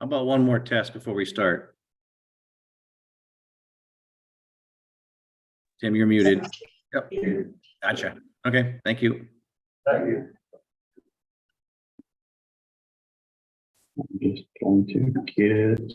about one more test before we start? Tim, you're muted. Yep. Gotcha. Okay, thank you. Thank you. I'm just going to get.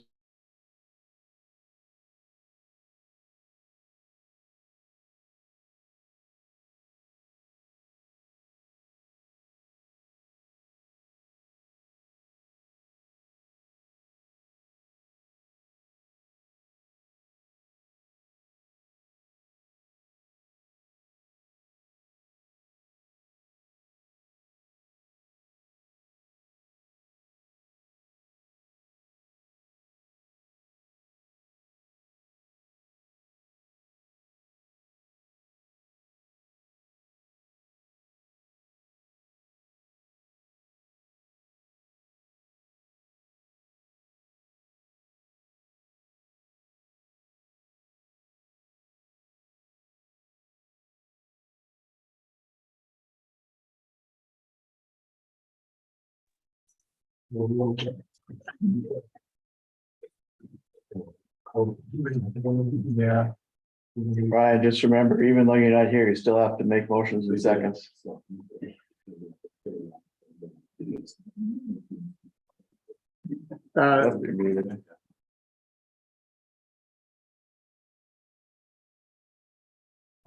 Yeah. Brian, just remember, even though you're not here, you still have to make motions in seconds.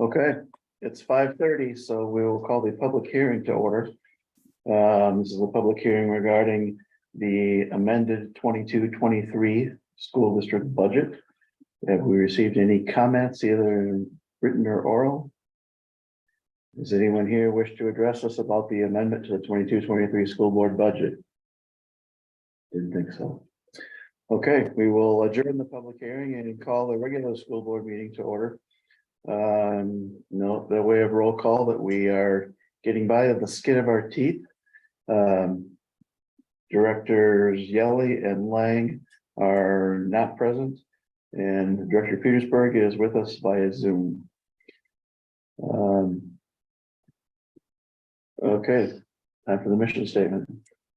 Okay, it's 5:30, so we will call the public hearing to order. This is a public hearing regarding the amended 22-23 school district budget. Have we received any comments, either written or oral? Does anyone here wish to address us about the amendment to the 22-23 school board budget? Didn't think so. Okay, we will adjourn the public hearing and call the regular school board meeting to order. No, the way of roll call that we are getting by the skin of our teeth. Directors Yelly and Lang are not present, and Director Petersburg is with us via Zoom. Okay, time for the mission statement.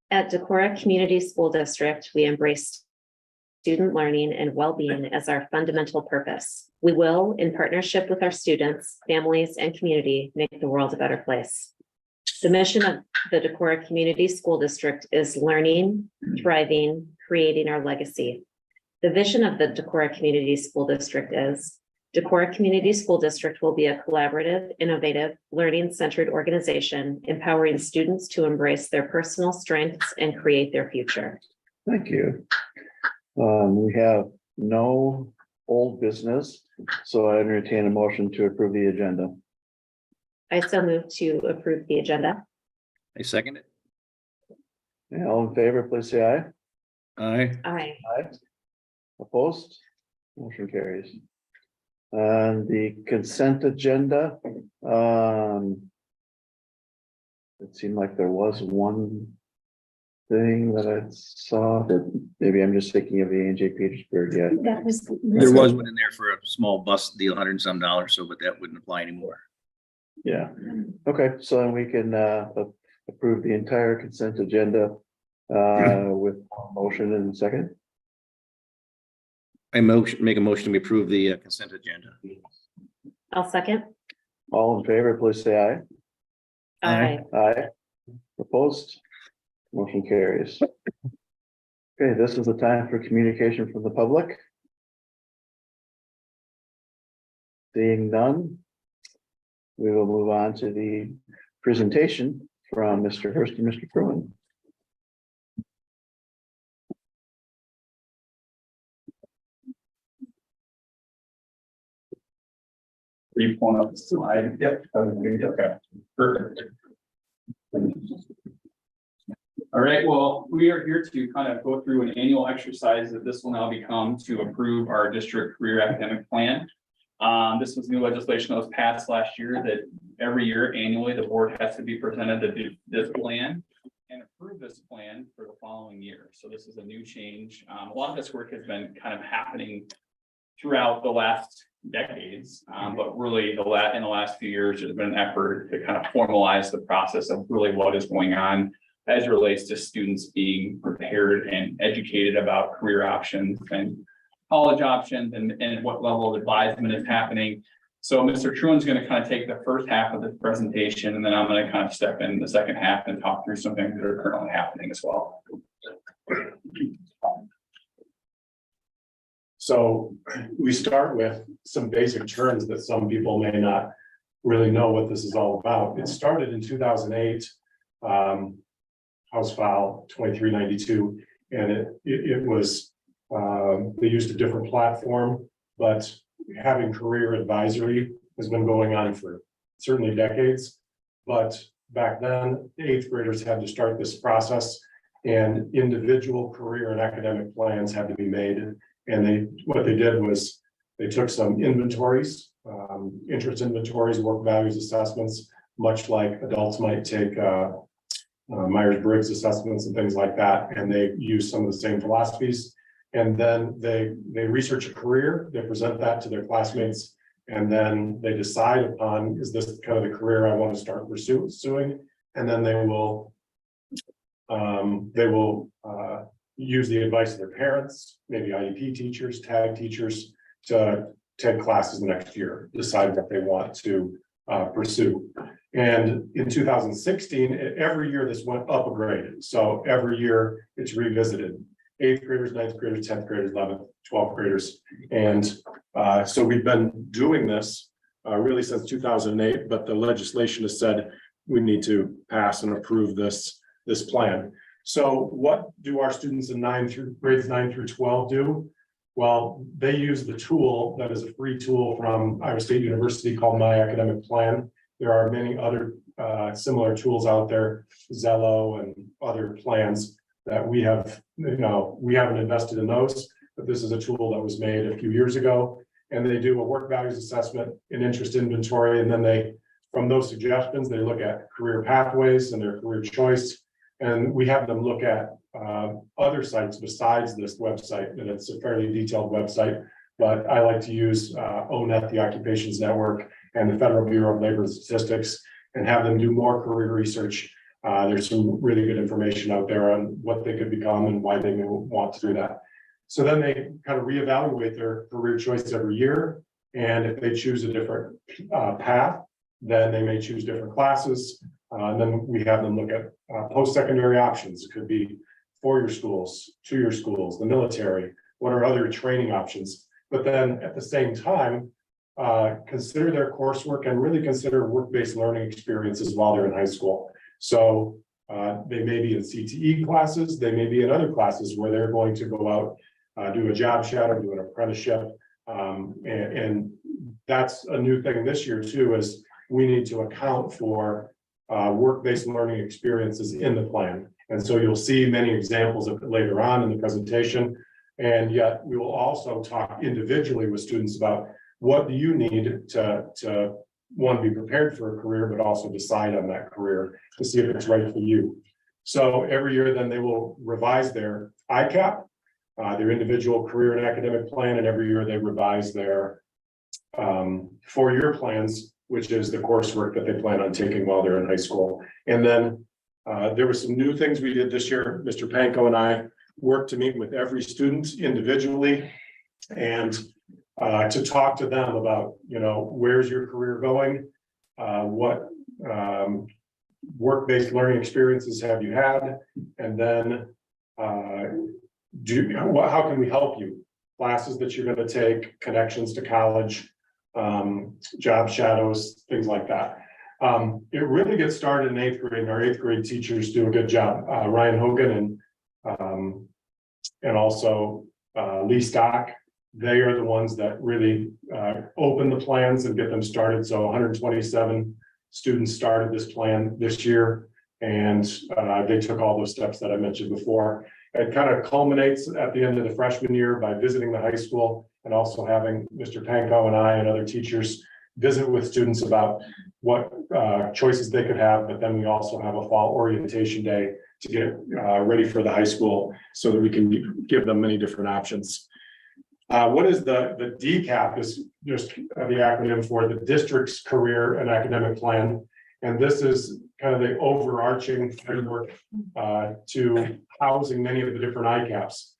At Decorah Community School District, we embrace student learning and well-being as our fundamental purpose. We will, in partnership with our students, families, and community, make the world a better place. The mission of the Decorah Community School District is learning, thriving, creating our legacy. The vision of the Decorah Community School District is Decorah Community School District will be a collaborative, innovative, learning-centered organization, empowering students to embrace their personal strengths and create their future. Thank you. We have no old business, so I entertain a motion to approve the agenda. I so move to approve the agenda. I second it. Yeah, all in favor, please say aye. Aye. Aye. Aye. Opposed? Motion carries. And the consent agenda. It seemed like there was one thing that I saw, that maybe I'm just thinking of the A&J Petersburg yet. There was one in there for a small bus deal, $100 and some, so but that wouldn't apply anymore. Yeah, okay, so then we can approve the entire consent agenda with a motion and second. I make a motion to approve the consent agenda. I'll second. All in favor, please say aye. Aye. Aye. Opposed? Motion carries. Okay, this is the time for communication from the public. Seeing none, we will move on to the presentation from Mr. Hurst and Mr. Pruitt. Are you pulling up the slide? Yep. Okay, perfect. All right, well, we are here to kind of go through an annual exercise that this will now become to approve our district career academic plan. This was new legislation that was passed last year that every year annually, the board has to be presented this plan and approve this plan for the following year. So this is a new change. A lot of this work has been kind of happening throughout the last decades, but really in the last few years, there's been an effort to kind of formalize the process of really what is going on as it relates to students being prepared and educated about career options and college options and what level of advisement is happening. So Mr. Truan's going to kind of take the first half of the presentation, and then I'm going to kind of step in the second half and talk through some things that are currently happening as well. So we start with some basic terms that some people may not really know what this is all about. It started in 2008, House File 2392, and it was, they used a different platform, but having career advisory has been going on for certainly decades. But back then, the 8th graders had to start this process, and individual career and academic plans had to be made. And what they did was they took some inventories, interest inventories, work values assessments, much like adults might take Myers-Briggs assessments and things like that. And they use some of the same philosophies. And then they research a career, they present that to their classmates, and then they decide upon, is this kind of the career I want to start pursuing? And then they will use the advice of their parents, maybe IEP teachers, tag teachers, to take classes the next year, decide what they want to pursue. And in 2016, every year this went up a grade. So every year it's revisited. 8th graders, 9th graders, 10th graders, 11th, 12th graders. And so we've been doing this really since 2008, but the legislation has said we need to pass and approve this plan. So what do our students in grades 9 through 12 do? Well, they use the tool that is a free tool from Iowa State University called My Academic Plan. There are many other similar tools out there, Zello and other plans that we have, we haven't invested in those, but this is a tool that was made a few years ago. And they do a work values assessment, an interest inventory, and then from those suggestions, they look at career pathways and their career choice. And we have them look at other sites besides this website, and it's a fairly detailed website, but I like to use ONET, the Occupations Network, and the Federal Bureau of Labor and Statistics, and have them do more career research. There's some really good information out there on what they could become and why they may want to do that. So then they kind of reevaluate their career choice every year. And if they choose a different path, then they may choose different classes. And then we have them look at post-secondary options. It could be four-year schools, two-year schools, the military, what are other training options? But then at the same time, consider their coursework and really consider work-based learning experiences while they're in high school. So they may be in CTE classes, they may be in other classes where they're going to go out, do a job shadow, do an apprenticeship. And that's a new thing this year too, is we need to account for work-based learning experiences in the plan. And so you'll see many examples of it later on in the presentation. And yet we will also talk individually with students about what do you need to one, be prepared for a career, but also decide on that career to see if it's right for you. So every year then they will revise their ICAP, their individual career and academic plan, and every year they revise their four-year plans, which is the coursework that they plan on taking while they're in high school. And then there were some new things we did this year. Mr. Panko and I worked to meet with every student individually and to talk to them about, where's your career going? What work-based learning experiences have you had? And then how can we help you? Classes that you're going to take, connections to college, job shadows, things like that. It really gets started in 8th grade, and our 8th grade teachers do a good job. Ryan Hogan and also Lee Stock, they are the ones that really open the plans and get them started. So 127 students started this plan this year, and they took all those steps that I mentioned before. It kind of culminates at the end of the freshman year by visiting the high school and also having Mr. Panko and I and other teachers visit with students about what choices they could have. But then we also have a fall orientation day to get ready for the high school so that we can give them many different options. What is the DCAP is just the acronym for the district's career and academic plan. And this is kind of the overarching framework to housing many of the different ICAPs.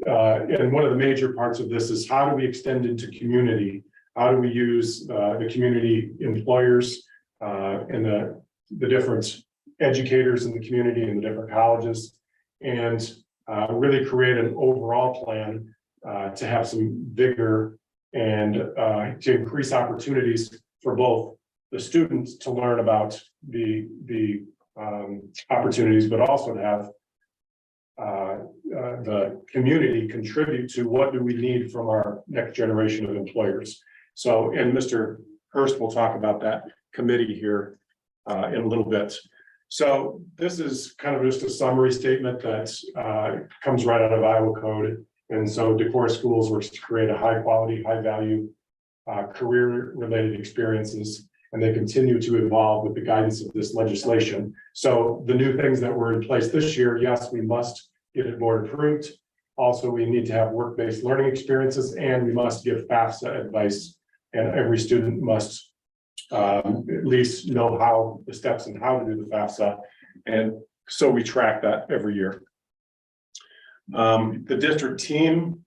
And one of the major parts of this is how do we extend into community? How do we use the community employers and the different educators in the community and the different colleges, and really create an overall plan to have some vigor and to increase opportunities for both the students to learn about the opportunities, but also to have the community contribute to what do we need from our next generation of employers. So, and Mr. Hurst will talk about that committee here in a little bit. So this is kind of just a summary statement that comes right out of Iowa code. And so Decorah Schools works to create a high quality, high value career related experiences, and they continue to evolve with the guidance of this legislation. So the new things that were in place this year, yes, we must get it board approved. Also, we need to have work-based learning experiences, and we must give FAFSA advice, and every student must at least know how the steps and how to do the FAFSA. And so we track that every year. The district team,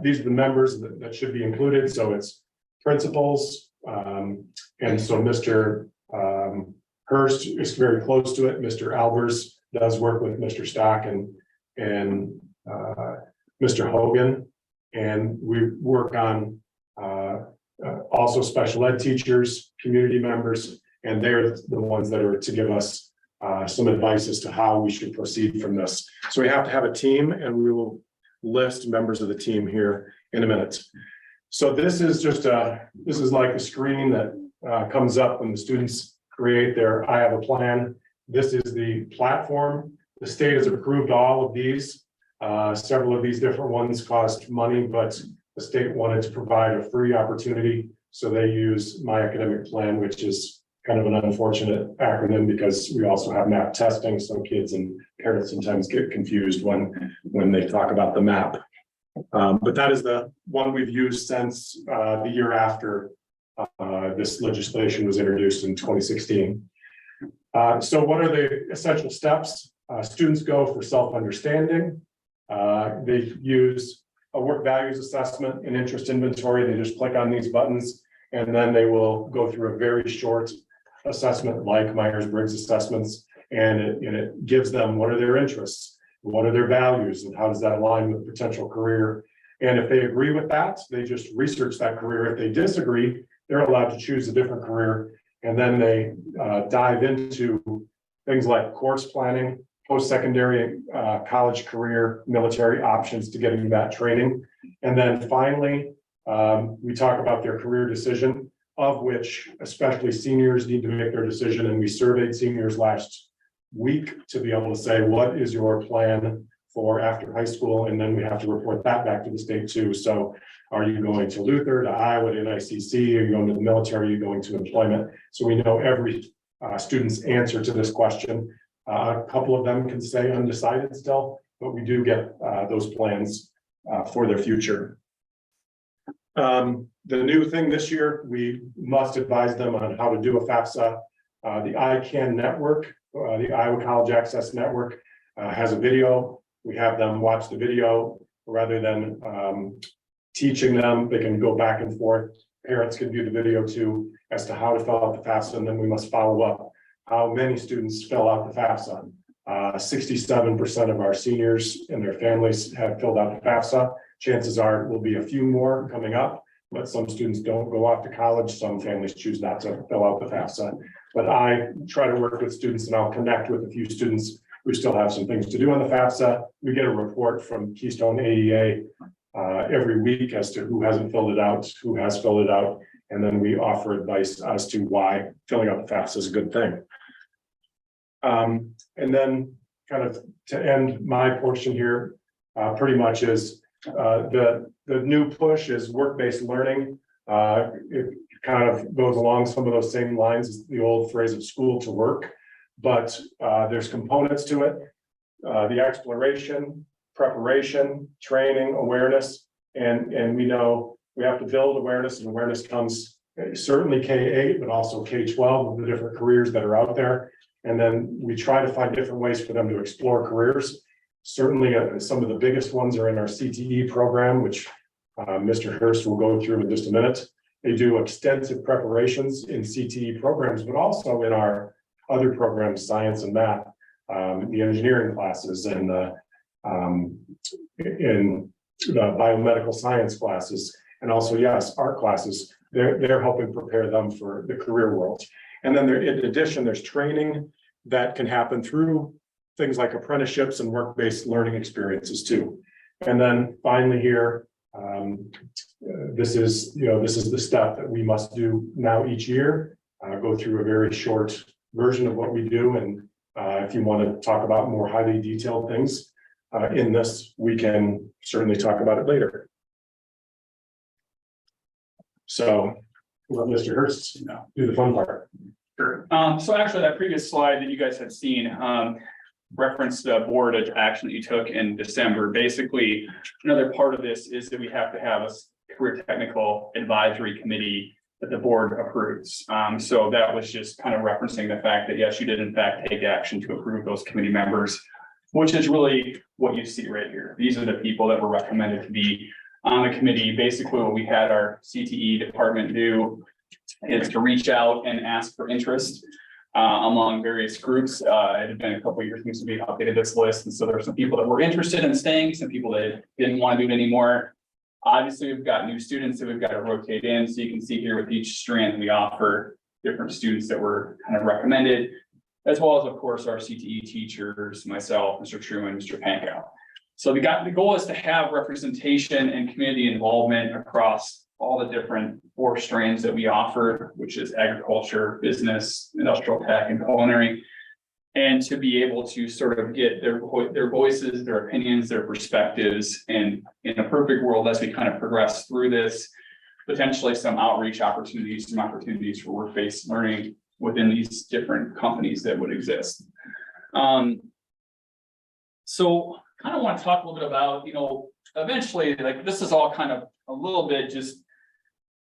these are the members that should be included. So it's principals. And so Mr. Hurst is very close to it. Mr. Albers does work with Mr. Stock and Mr. Hogan. And we work on also special ed teachers, community members, and they're the ones that are to give us some advice as to how we should proceed from this. So we have to have a team, and we will list members of the team here in a minute. So this is just this is like a screen that comes up when the students create their I have a plan. This is the platform. The state has approved all of these. Several of these different ones cost money, but the state wanted to provide a free opportunity. So they use My Academic Plan, which is kind of an unfortunate acronym because we also have MAP testing. So kids and parents sometimes get confused when they talk about the MAP. But that is the one we've used since the year after this legislation was introduced in 2016. So what are the essential steps? Students go for self-understanding. They use a work values assessment and interest inventory. They just click on these buttons, and then they will go through a very short assessment like Myers-Briggs assessments, and it gives them what are their interests, what are their values, and how does that align with potential career. And if they agree with that, they just research that career. If they disagree, they're allowed to choose a different career. And then they dive into things like course planning, post-secondary, college career, military options to getting that training. And then finally, we talk about their career decision, of which especially seniors need to make their decision. And we surveyed seniors last week to be able to say, what is your plan for after high school? And then we have to report that back to the state too. So are you going to Luther, to Iowa, to NICC? Are you going to the military? Are you going to employment? So we know every student's answer to this question. A couple of them can stay undecided still, but we do get those plans for their future. The new thing this year, we must advise them on how to do a FAFSA. The ICANN network, the Iowa College Access Network, has a video. We have them watch the video rather than teaching them. They can go back and forth. Parents can view the video too as to how to fill out the FAFSA, and then we must follow up how many students fill out the FAFSA. 67% of our seniors and their families have filled out the FAFSA. Chances are it will be a few more coming up, but some students don't go off to college. Some families choose not to fill out the FAFSA. But I try to work with students, and I'll connect with a few students who still have some things to do on the FAFSA. We get a report from Keystone AEA every week as to who hasn't filled it out, who has filled it out, and then we offer advice as to why filling out the FAFSA is a good thing. And then kind of to end my portion here, pretty much is the new push is work-based learning. It kind of goes along some of those same lines as the old phrase of school to work, but there's components to it. The exploration, preparation, training, awareness, and we know we have to build awareness, and awareness comes certainly K-8, but also K-12 of the different careers that are out there. And then we try to find different ways for them to explore careers. Certainly, some of the biggest ones are in our CTE program, which Mr. Hurst will go through in just a minute. They do extensive preparations in CTE programs, but also in our other programs, science and math, the engineering classes, and in the biomedical science classes, and also, yes, art classes. They're helping prepare them for the career world. And then there, in addition, there's training that can happen through things like apprenticeships and work-based learning experiences too. And then finally here, this is the step that we must do now each year, go through a very short version of what we do. And if you want to talk about more highly detailed things in this, we can certainly talk about it later. So let Mr. Hurst do the fun part. Sure. So actually that previous slide that you guys had seen, referenced the board action that you took in December. Basically, another part of this is that we have to have a career technical advisory committee that the board approves. So that was just kind of referencing the fact that, yes, you did in fact take action to approve those committee members, which is really what you see right here. These are the people that were recommended to be on the committee. Basically, what we had our CTE department do is to reach out and ask for interest among various groups. It had been a couple of years since we updated this list. And so there were some people that were interested in staying, some people that didn't want to do it anymore. Obviously, we've got new students that we've got to rotate in. So you can see here with each strand, we offer different students that were kind of recommended, as well as, of course, our CTE teachers, myself, Mr. Truman, Mr. Pankow. So the goal is to have representation and community involvement across all the different 4 strands that we offer, which is agriculture, business, industrial tech, and culinary, and to be able to sort of get their voices, their opinions, their perspectives, and in a perfect world, as we kind of progress through this, potentially some outreach opportunities, some opportunities for work-based learning within these different companies that would exist. So kind of want to talk a little bit about, eventually, like this is all kind of a little bit just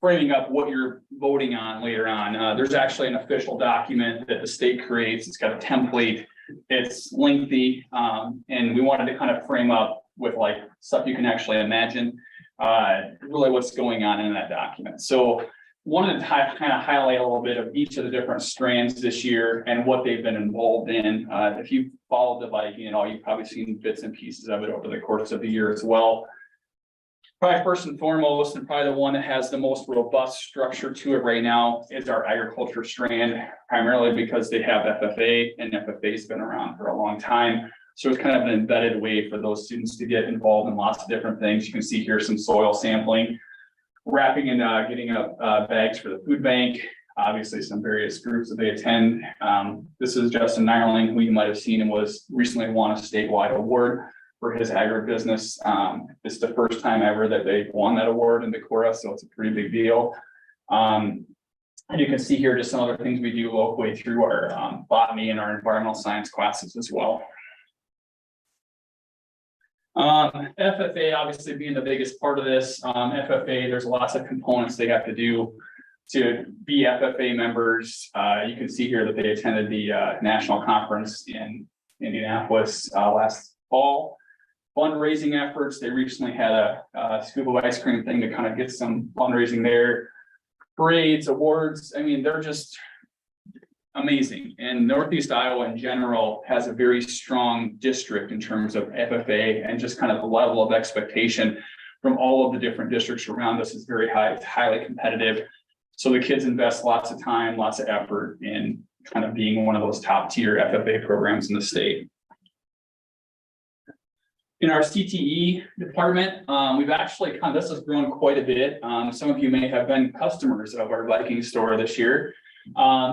framing up what you're voting on later on. There's actually an official document that the state creates. It's got a template. It's lengthy, and we wanted to kind of frame up with like stuff you can actually imagine, really what's going on in that document. So wanted to kind of highlight a little bit of each of the different strands this year and what they've been involved in. If you followed the Viking and all, you've probably seen bits and pieces of it over the course of the year as well. Probably first and foremost, and probably the one that has the most robust structure to it right now, is our agriculture strand, primarily because they have FFA, and FFA's been around for a long time. So it's kind of an embedded way for those students to get involved in lots of different things. You can see here some soil sampling, wrapping and getting up bags for the food bank, obviously some various groups that they attend. This is Justin Nyerling, who you might have seen and was recently won a statewide award for his agribusiness. It's the first time ever that they've won that award in Decorah, so it's a pretty big deal. And you can see here just some other things we do locally through our botany and our environmental science classes as well. FFA obviously being the biggest part of this. FFA, there's lots of components they have to do to be FFA members. You can see here that they attended the national conference in Indianapolis last fall. Fundraising efforts, they recently had a scoop of ice cream thing to kind of get some fundraising there. Parades, awards, I mean, they're just amazing. And Northeast Iowa in general has a very strong district in terms of FFA, and just kind of the level of expectation from all of the different districts around us is very high. It's highly competitive. So the kids invest lots of time, lots of effort in kind of being one of those top tier FFA programs in the state. In our CTE department, we've actually this has grown quite a bit. Some of you may have been customers of our Viking store this year.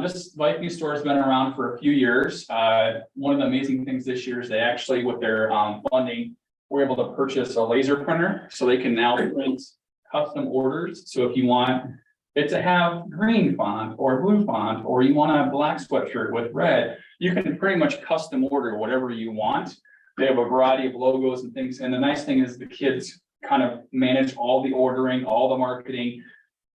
This Viking store has been around for a few years. One of the amazing things this year is they actually, with their funding, were able to purchase a laser printer, so they can now print custom orders. So if you want it to have green font or blue font, or you want a black sweatshirt with red, you can pretty much custom order whatever you want. They have a variety of logos and things. And the nice thing is the kids kind of manage all the ordering, all the marketing.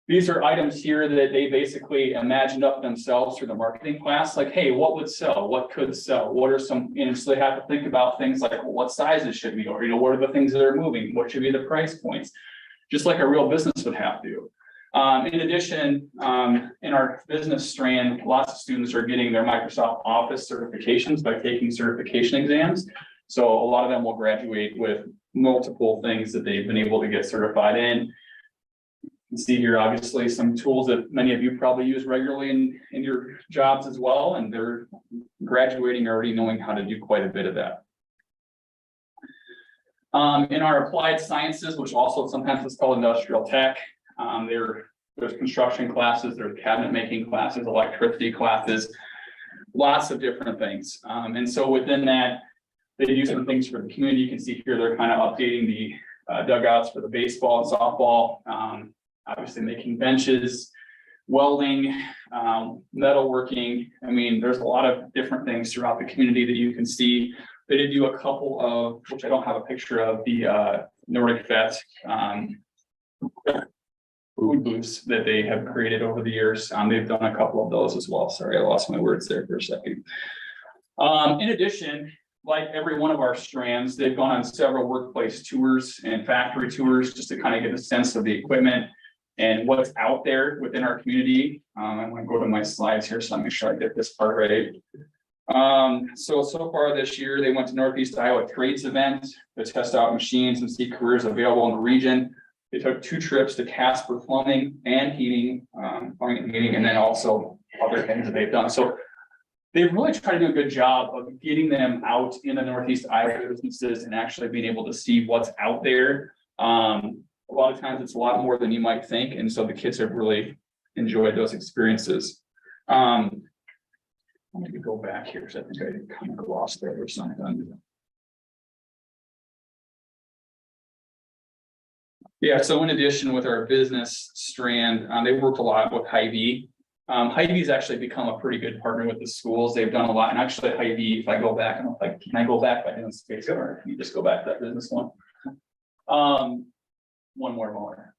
These are items here that they basically imagined up themselves through the marketing class, like, hey, what would sell? What could sell? What are some, and so they have to think about things like, well, what sizes should we, or, what are the things that are moving? What should be the price points? Just like a real business would have to. In addition, in our business strand, lots of students are getting their Microsoft Office certifications by taking certification exams. So a lot of them will graduate with multiple things that they've been able to get certified in. You can see here, obviously, some tools that many of you probably use regularly in your jobs as well, and they're graduating already knowing how to do quite a bit of that. In our applied sciences, which also sometimes is called industrial tech, there's construction classes, there's cabinet making classes, electricity classes, lots of different things. And so within that, they do some things for the community. You can see here, they're kind of updating the dugouts for the baseball and softball, obviously making benches, welding, metalworking. I mean, there's a lot of different things throughout the community that you can see. They did do a couple of, which I don't have a picture of, the Nordic Vet food booths that they have created over the years. They've done a couple of those as well. Sorry, I lost my words there for a second. In addition, like every one of our strands, they've gone on several workplace tours and factory tours just to kind of get a sense of the equipment and what's out there within our community. I'm going to go to my slides here, so let me make sure I get this part right. So far this year, they went to Northeast Iowa Trades event to test out machines and see careers available in the region. They took 2 trips to Casper Plumbing and Heating, and then also other things that they've done. So they've really tried to do a good job of getting them out in the Northeast Iowa businesses and actually being able to see what's out there. A lot of times it's a lot more than you might think. And so the kids have really enjoyed those experiences. I'm going to go back here because I think I kind of lost there or something. Yeah, so in addition with our business strand, they worked a lot with Hy-Vee. Hy-Vee's actually become a pretty good partner with the schools. They've done a lot. And actually Hy-Vee, if I go back, and like, can I go back by doing space, or can you just go back to that business one? One more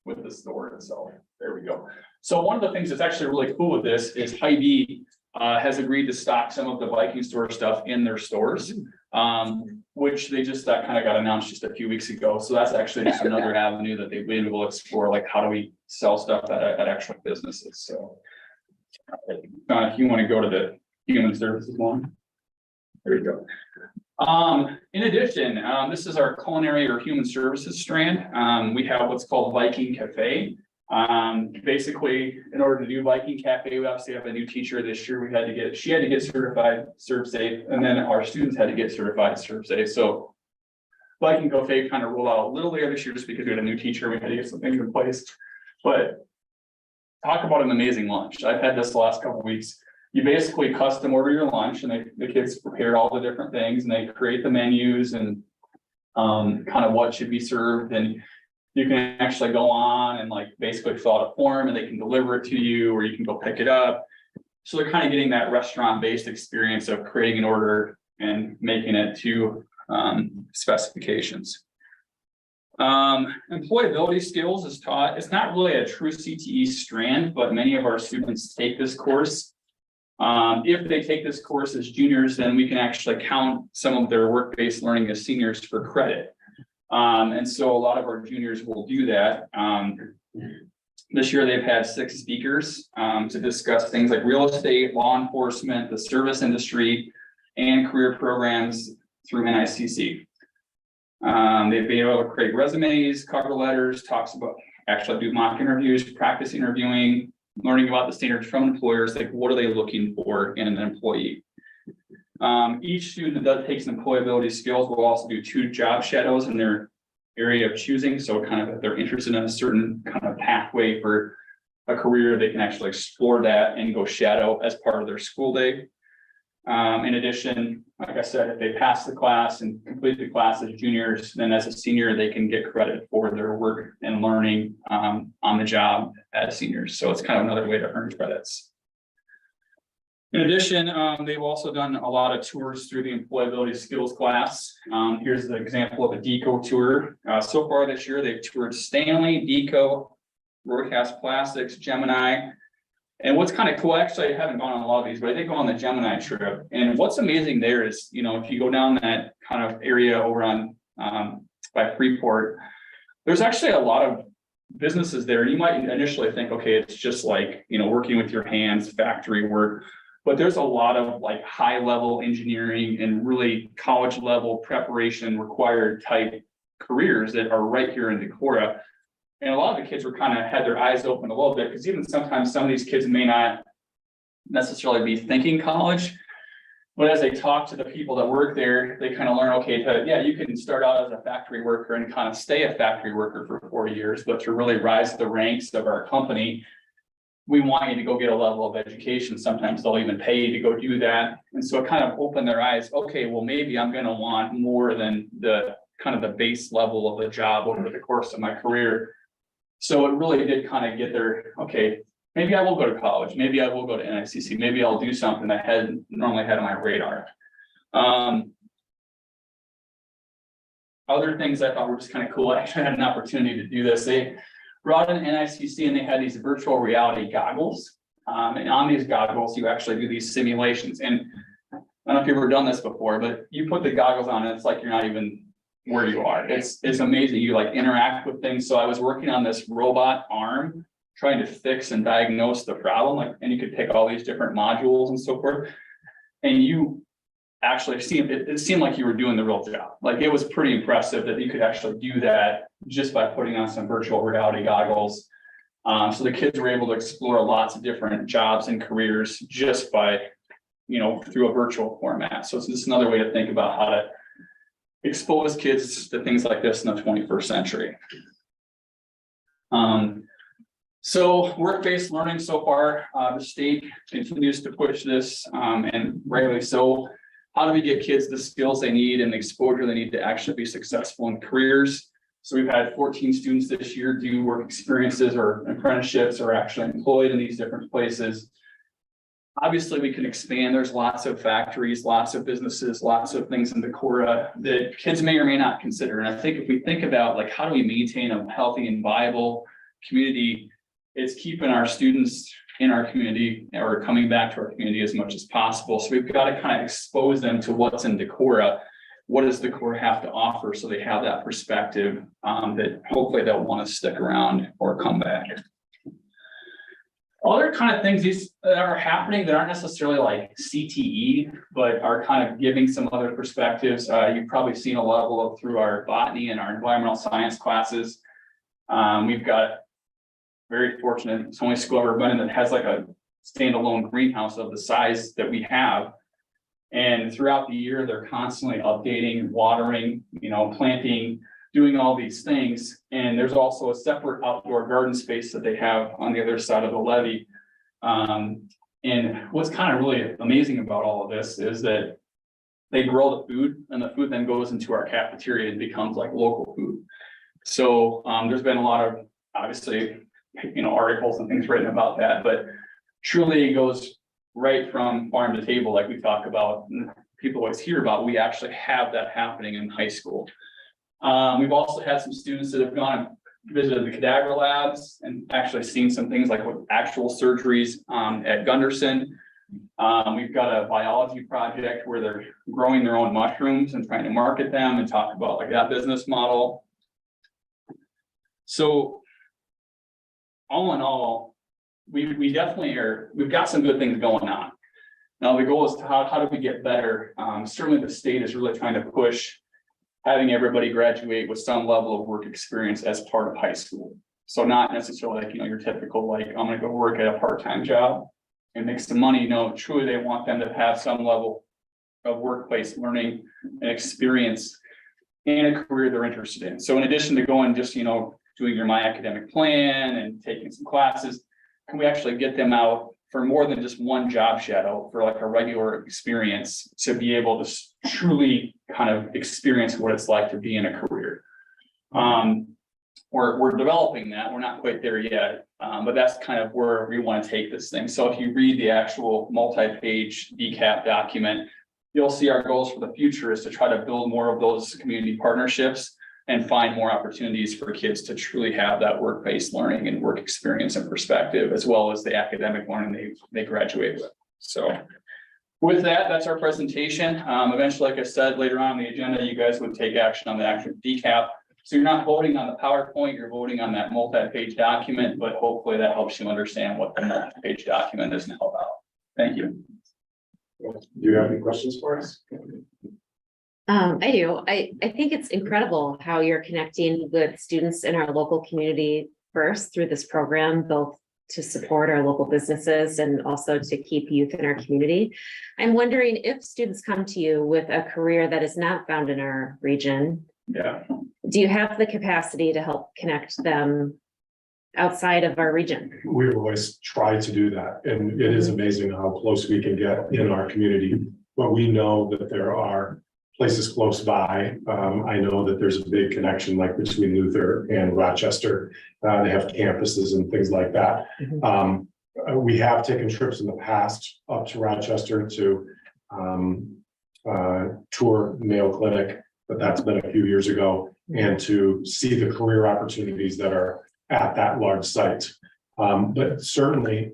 with the store itself. There we go. So one of the things that's actually really cool with this is Hy-Vee has agreed to stock some of the Viking store stuff in their stores, which they just kind of got announced just a few weeks ago. So that's actually just another avenue that they've been able to explore, like how do we sell stuff at actual businesses. So if you want to go to the human services one, there you go. In addition, this is our culinary or human services strand. We have what's called Viking Cafe. Basically, in order to do Viking Cafe, we obviously have a new teacher this year. She had to get certified ServSafe, and then our students had to get certified ServSafe. So Viking Cafe kind of rolled out a little later this year just because we had a new teacher. We had to get some things in place. But talk about an amazing lunch. I've had this the last couple of weeks. You basically custom order your lunch, and the kids prepare all the different things, and they create the menus and kind of what should be served. And you can actually go on and like basically fill out a form, and they can deliver it to you, or you can go pick it up. So they're kind of getting that restaurant-based experience of creating an order and making it to specifications. Employability skills is taught. It's not really a true CTE strand, but many of our students take this course. If they take this course as juniors, then we can actually count some of their work-based learning as seniors for credit. And so a lot of our juniors will do that. This year they've had 6 speakers to discuss things like real estate, law enforcement, the service industry, and career programs through NICC. They've been able to create resumes, cover letters, actually do mock interviews, practice interviewing, learning about the standards from employers, like what are they looking for in an employee. Each student that takes an employability skills will also do 2 job shadows in their area of choosing. So kind of if they're interested in a certain kind of pathway for a career, they can actually explore that and go shadow as part of their school day. In addition, like I said, if they pass the class and complete the class as juniors, then as a senior, they can get credit for their work and learning on the job as seniors. So it's kind of another way to earn credits. In addition, they've also done a lot of tours through the employability skills class. Here's the example of a Deco tour. So far this year, they've toured Stanley, Deco, Roycast Plastics, Gemini. And what's kind of cool, actually, I haven't gone on a lot of these, but I did go on the Gemini trip. And what's amazing there is, you know, if you go down that kind of area over on by Freeport, there's actually a lot of businesses there. You might initially think, okay, it's just like, you know, working with your hands, factory work. But there's a lot of like high level engineering and really college level preparation required type careers that are right here in Decorah. And a lot of the kids were kind of had their eyes open a little bit, because even sometimes some of these kids may not necessarily be thinking college. But as they talk to the people that work there, they kind of learn, okay, yeah, you can start out as a factory worker and kind of stay a factory worker for 4 years, but to really rise the ranks of our company, we want you to go get a level of education. Sometimes they'll even pay you to go do that. And so it kind of opened their eyes. Okay, well, maybe I'm going to want more than the kind of the base level of the job over the course of my career. So it really did kind of get their, okay, maybe I will go to college. Maybe I will go to NICC. Maybe I'll do something I hadn't normally had on my radar. Other things I thought were just kind of cool. I actually had an opportunity to do this. They brought in NICC and they had these virtual reality goggles. And on these goggles, you actually do these simulations. And I don't know if you've ever done this before, but you put the goggles on and it's like you're not even where you are. It's amazing. You like interact with things. So I was working on this robot arm, trying to fix and diagnose the problem. Like, and you could pick all these different modules and so forth. And you actually it seemed like you were doing the real job. Like it was pretty impressive that you could actually do that just by putting on some virtual reality goggles. So the kids were able to explore lots of different jobs and careers just by, you know, through a virtual format. So it's just another way to think about how to expose kids to things like this in the 21st century. So work-based learning so far, the state continues to push this, and rightly so. How do we get kids the skills they need and the exposure they need to actually be successful in careers? So we've had 14 students this year do work experiences or apprenticeships or actually employed in these different places. Obviously, we can expand. There's lots of factories, lots of businesses, lots of things in Decorah that kids may or may not consider. And I think if we think about like, how do we maintain a healthy and viable community, it's keeping our students in our community or coming back to our community as much as possible. So we've got to kind of expose them to what's in Decorah. What does Decorah have to offer? So they have that perspective that hopefully they'll want to stick around or come back. Other kind of things these that are happening that aren't necessarily like CTE, but are kind of giving some other perspectives. You've probably seen a level of through our botany and our environmental science classes. We've got very fortunate, it's the only school I've ever been in that has like a standalone greenhouse of the size that we have. And throughout the year, they're constantly updating, watering, you know, planting, doing all these things. And there's also a separate outdoor garden space that they have on the other side of the levee. And what's kind of really amazing about all of this is that they grow the food and the food then goes into our cafeteria and becomes like local food. So there's been a lot of, obviously, you know, articles and things written about that, but truly it goes right from farm to table, like we talk about, and people always hear about. We actually have that happening in high school. We've also had some students that have gone and visited the cadaver labs and actually seen some things like with actual surgeries at Gunderson. We've got a biology project where they're growing their own mushrooms and trying to market them and talk about like that business model. So all in all, we definitely we've got some good things going on. Now the goal is to how do we get better? Certainly the state is really trying to push having everybody graduate with some level of work experience as part of high school. So not necessarily like, you know, your typical, like, I'm gonna go work at a part-time job and make some money. No, truly they want them to have some level of workplace learning and experience in a career they're interested in. So in addition to going just, you know, doing your My Academic Plan and taking some classes, can we actually get them out for more than just one job shadow, for like a regular experience, to be able to truly kind of experience what it's like to be in a career. we're developing that. We're not quite there yet, but that's kind of where we want to take this thing. So if you read the actual multi-page DCAP document, you'll see our goals for the future is to try to build more of those community partnerships and find more opportunities for kids to truly have that work-based learning and work experience and perspective, as well as the academic learning they graduate with. So with that, that's our presentation. Eventually, like I said, later on in the agenda, you guys would take action on the actual DCAP. So you're not voting on the PowerPoint, you're voting on that multi-page document, but hopefully that helps you understand what the multi-page document is now about. Thank you. Do you have any questions for us? I do. I think it's incredible how you're connecting with students in our local community first through this program, both to support our local businesses and also to keep youth in our community. I'm wondering if students come to you with a career that is not found in our region, Yeah. do you have the capacity to help connect them outside of our region? We've always tried to do that, and it is amazing how close we can get in our community. But we know that there are places close by. I know that there's a big connection like between Luther and Rochester. They have campuses and things like that. We have taken trips in the past up to Rochester to tour Mayo Clinic, but that's been a few years ago, and to see the career opportunities that are at that large site. But certainly,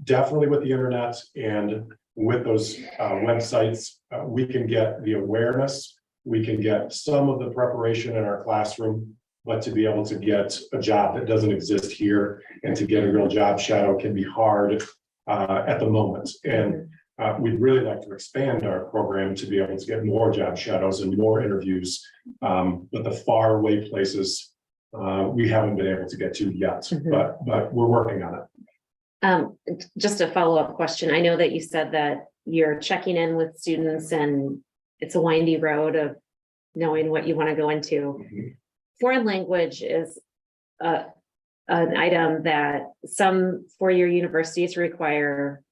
definitely with the internet and with those websites, we can get the awareness, we can get some of the preparation in our classroom, but to be able to get a job that doesn't exist here and to get a real job shadow can be hard at the moment. And we'd really like to expand our program to be able to get more job shadows and more interviews, but the far away places we haven't been able to get to yet, but we're working on it. Just a follow-up question. I know that you said that you're checking in with students and it's a windy road of knowing what you want to go into. Foreign language is an item that some four-year universities require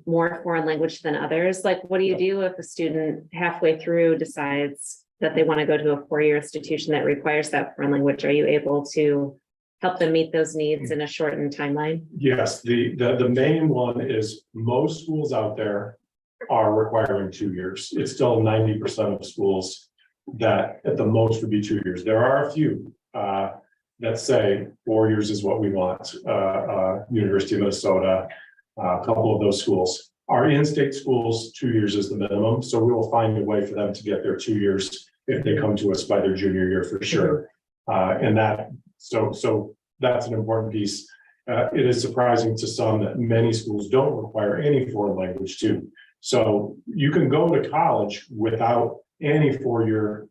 more foreign language than others. Like, what do you do if a student halfway through decides that they want to go to a four-year institution that requires that foreign language? Are you able to help them meet those needs in a shortened timeline? Yes, the main one is most schools out there are requiring 2 years. It's still 90% of schools that at the most would be 2 years. There are a few that say 4 years is what we want. University of Minnesota, a couple of those schools. Our in-state schools, 2 years is the minimum. So we will find a way for them to get their 2 years if they come to us by their junior year for sure. And that, so that's an important piece. It is surprising to some that many schools don't require any foreign language too. So you can go to college without any 4 years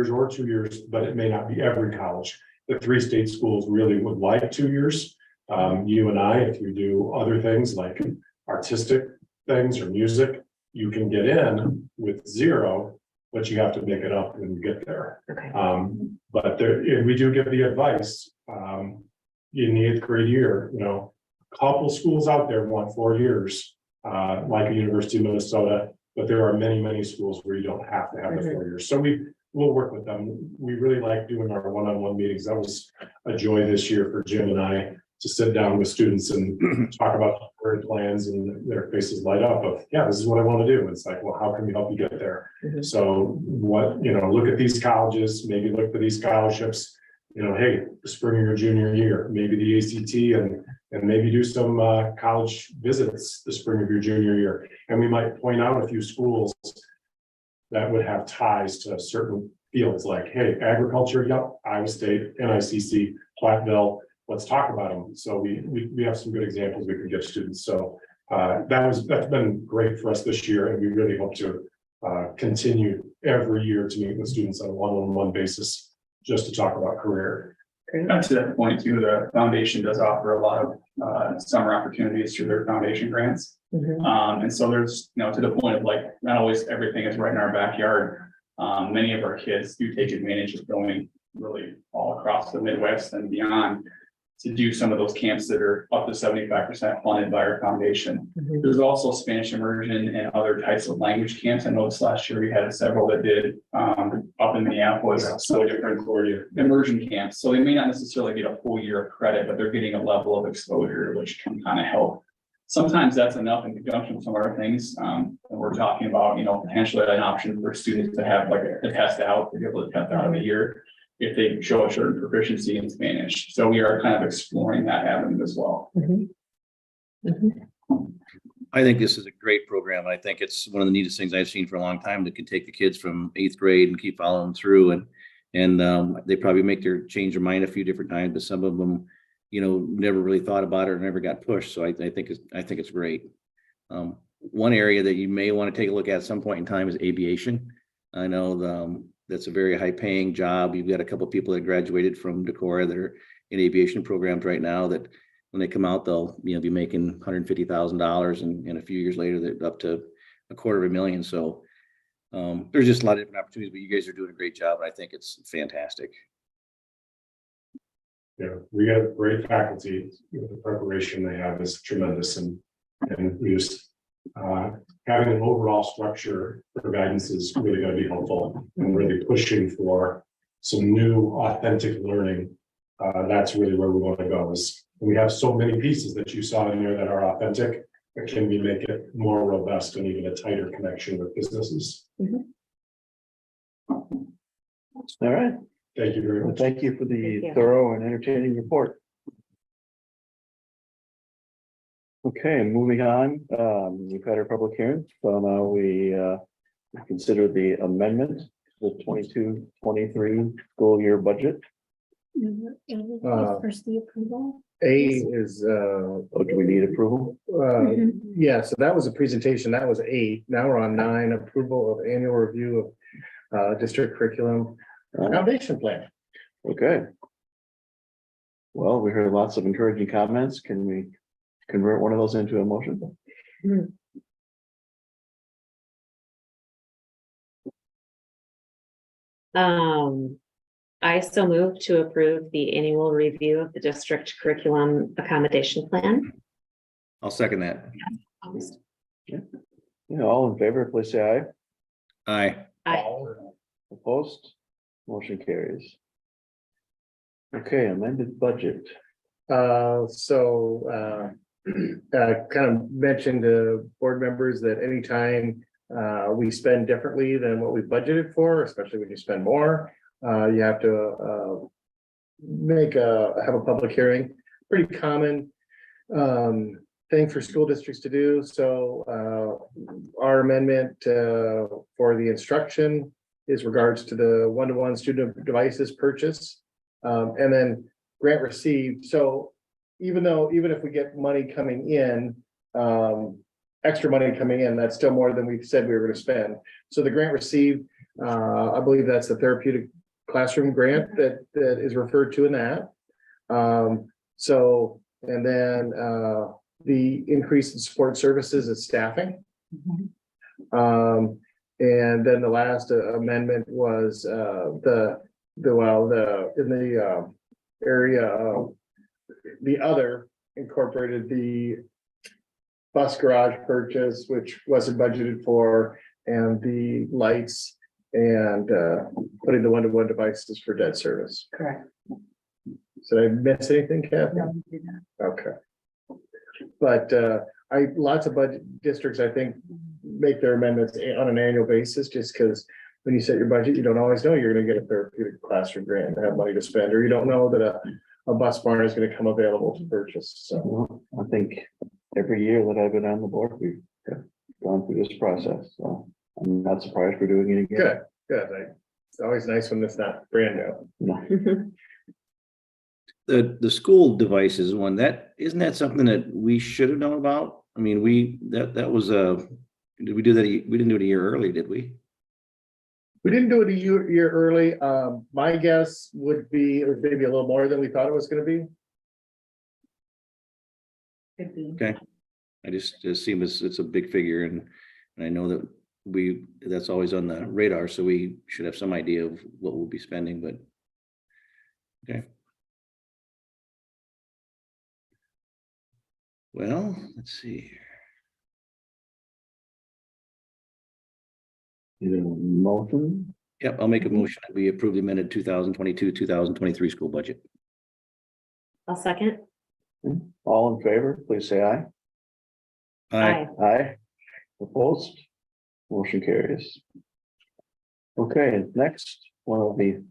or 2 years, but it may not be every college. The 3 state schools really would like 2 years. You and I, if you do other things like artistic things or music, you can get in with 0, but you have to make it up when you get there. Okay. But there, we do give the advice in the 8th grade year, you know, a couple schools out there want 4 years, like a University of Minnesota, but there are many, many schools where you don't have to have the 4 years. So we'll work with them. We really like doing our one-on-one meetings. That was a joy this year for Jim and I to sit down with students and talk about career plans, and their faces light up of, yeah, this is what I want to do. It's like, well, how can we help you get there? So what, you know, look at these colleges, maybe look for these scholarships, you know, hey, the spring of your junior year, maybe the ACT, and maybe do some college visits the spring of your junior year. And we might point out a few schools that would have ties to certain fields like, hey, agriculture, yep, Iowa State, NICC, Platteville, let's talk about them. So we have some good examples we can give students. So that's been great for us this year, and we really hope to continue every year to meet with students on a one-on-one basis just to talk about career. And to that point too, the foundation does offer a lot of summer opportunities through their foundation grants. And so there's, you know, to the point of like, not always everything is right in our backyard. Many of our kids do take advantage of going really all across the Midwest and beyond to do some of those camps that are up to 75% funded by our foundation. Mhm. There's also Spanish immersion and other types of language camps. I noticed last year we had several that did up in Minneapolis. So different immersion camps. So they may not necessarily get a full year of credit, but they're getting a level of exposure, which can kind of help. Sometimes that's enough in conjunction with some other things. And we're talking about, potentially an option for students to have like a test out, to be able to test out of the year if they show a certain proficiency in Spanish. So we are kind of exploring that avenue as well. Mhm. Mhm. I think this is a great program. I think it's one of the neatest things I've seen for a long time that can take the kids from 8th grade and keep following them through. And they probably change their mind a few different times, but some of them, never really thought about it or never got pushed. So I think it's great. One area that you may want to take a look at some point in time is aviation. I know that's a very high paying job. You've got a couple of people that graduated from Decorah that are in aviation programs right now that when they come out, they'll be making $150,000 and a few years later they're up to $250,000. So there's just a lot of different opportunities, but you guys are doing a great job. And I think it's fantastic. Yeah, we have great faculty. The preparation they have is tremendous, and we just having an overall structure for guidance is really going to be helpful, and really pushing for some new authentic learning. That's really where we want to go. Is we have so many pieces that you saw in there that are authentic, but can we make it more robust and even a tighter connection with businesses? All right. Thank you very Well, much. thank you for Thank the you. thorough and entertaining report. Okay, moving on, we've had our public hearing, so now we consider the amendment to the 22-23 school year budget. First, the approval. A is, Oh, do we need approval? yeah, so that was a presentation, that was 8, now we're on 9, approval of annual review of district curriculum foundation plan. Okay. Well, we heard lots of encouraging comments. Can we convert one of those into a motion? I so move to approve the annual review of the district curriculum accommodation plan. I'll second that. All in favor, please say aye. Aye. Opposed? Motion carries. Okay, amended budget. So kind of mentioned to board members that anytime we spend differently than what we budgeted for, especially when you spend more, you have to have a public hearing. Pretty common thing for school districts to do. So our amendment for the instruction is regards to the one-to-one student devices purchase, and then grant received. So even if we get money coming in, extra money coming in, that's still more than we said we were going to spend. So the grant received, I believe that's the therapeutic classroom grant that is referred to in that. So, and then the increase in support services is staffing. And then the last amendment was area of the other incorporated the bus garage purchase, which wasn't budgeted for, and the lights, and putting the one-to-one devices for debt service. Correct. Did I miss anything, Kathy? No, you did not. Okay. But lots of budget districts, I think, make their amendments on an annual basis, just because when you set your budget, you don't always know you're gonna get a therapeutic classroom grant and have money to spend, or you don't know that a bus barn is gonna come available to purchase, so. Well, I think every year that I've been on the board, we've gone through this process, so I'm not surprised we're doing it again. Good. It's always nice when it's not brand new. The school devices one, that isn't that something that we should have known about? I mean, that was did we do that? We didn't do it a year early, did we? We didn't do it a year early. My guess would be it was maybe a little more than we thought it was gonna be. Could be. Okay. I just seem it's a big figure, and I know that that's always on the radar, so we should have some idea of what we'll be spending, but okay. Well, let's see here. Either motion, Yep, I'll make a motion that we approve the amended 2022-2023 school budget. I'll second. all in favor, please say aye. Aye. Aye. Opposed? Motion carries. Okay, next, one of the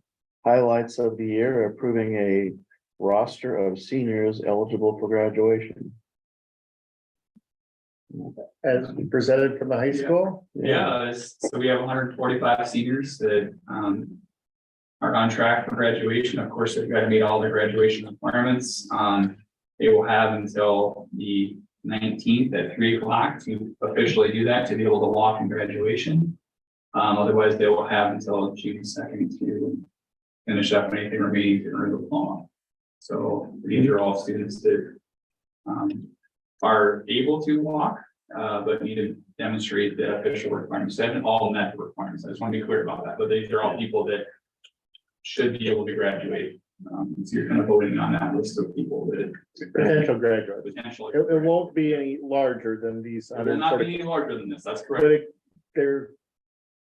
highlights of the year, approving a roster of seniors eligible for graduation. As presented from the high school. Yeah, so we have 145 seniors that are on track for graduation. Of course, they've got to meet all the graduation requirements. They will have until the 19th at 3 o'clock to officially do that, to be able to walk in graduation. Otherwise, they will have until June 2nd to finish up anything remaining to earn the diploma. So these are all students that are able to walk, but need to demonstrate the official requirements. They haven't all met the requirements. I just want to be clear about that, but these are all people that should be able to graduate. So you're kind of voting on that list of people that Potential graduates. potentially. It won't be any larger than these. It will not be any larger than this, that's But correct. there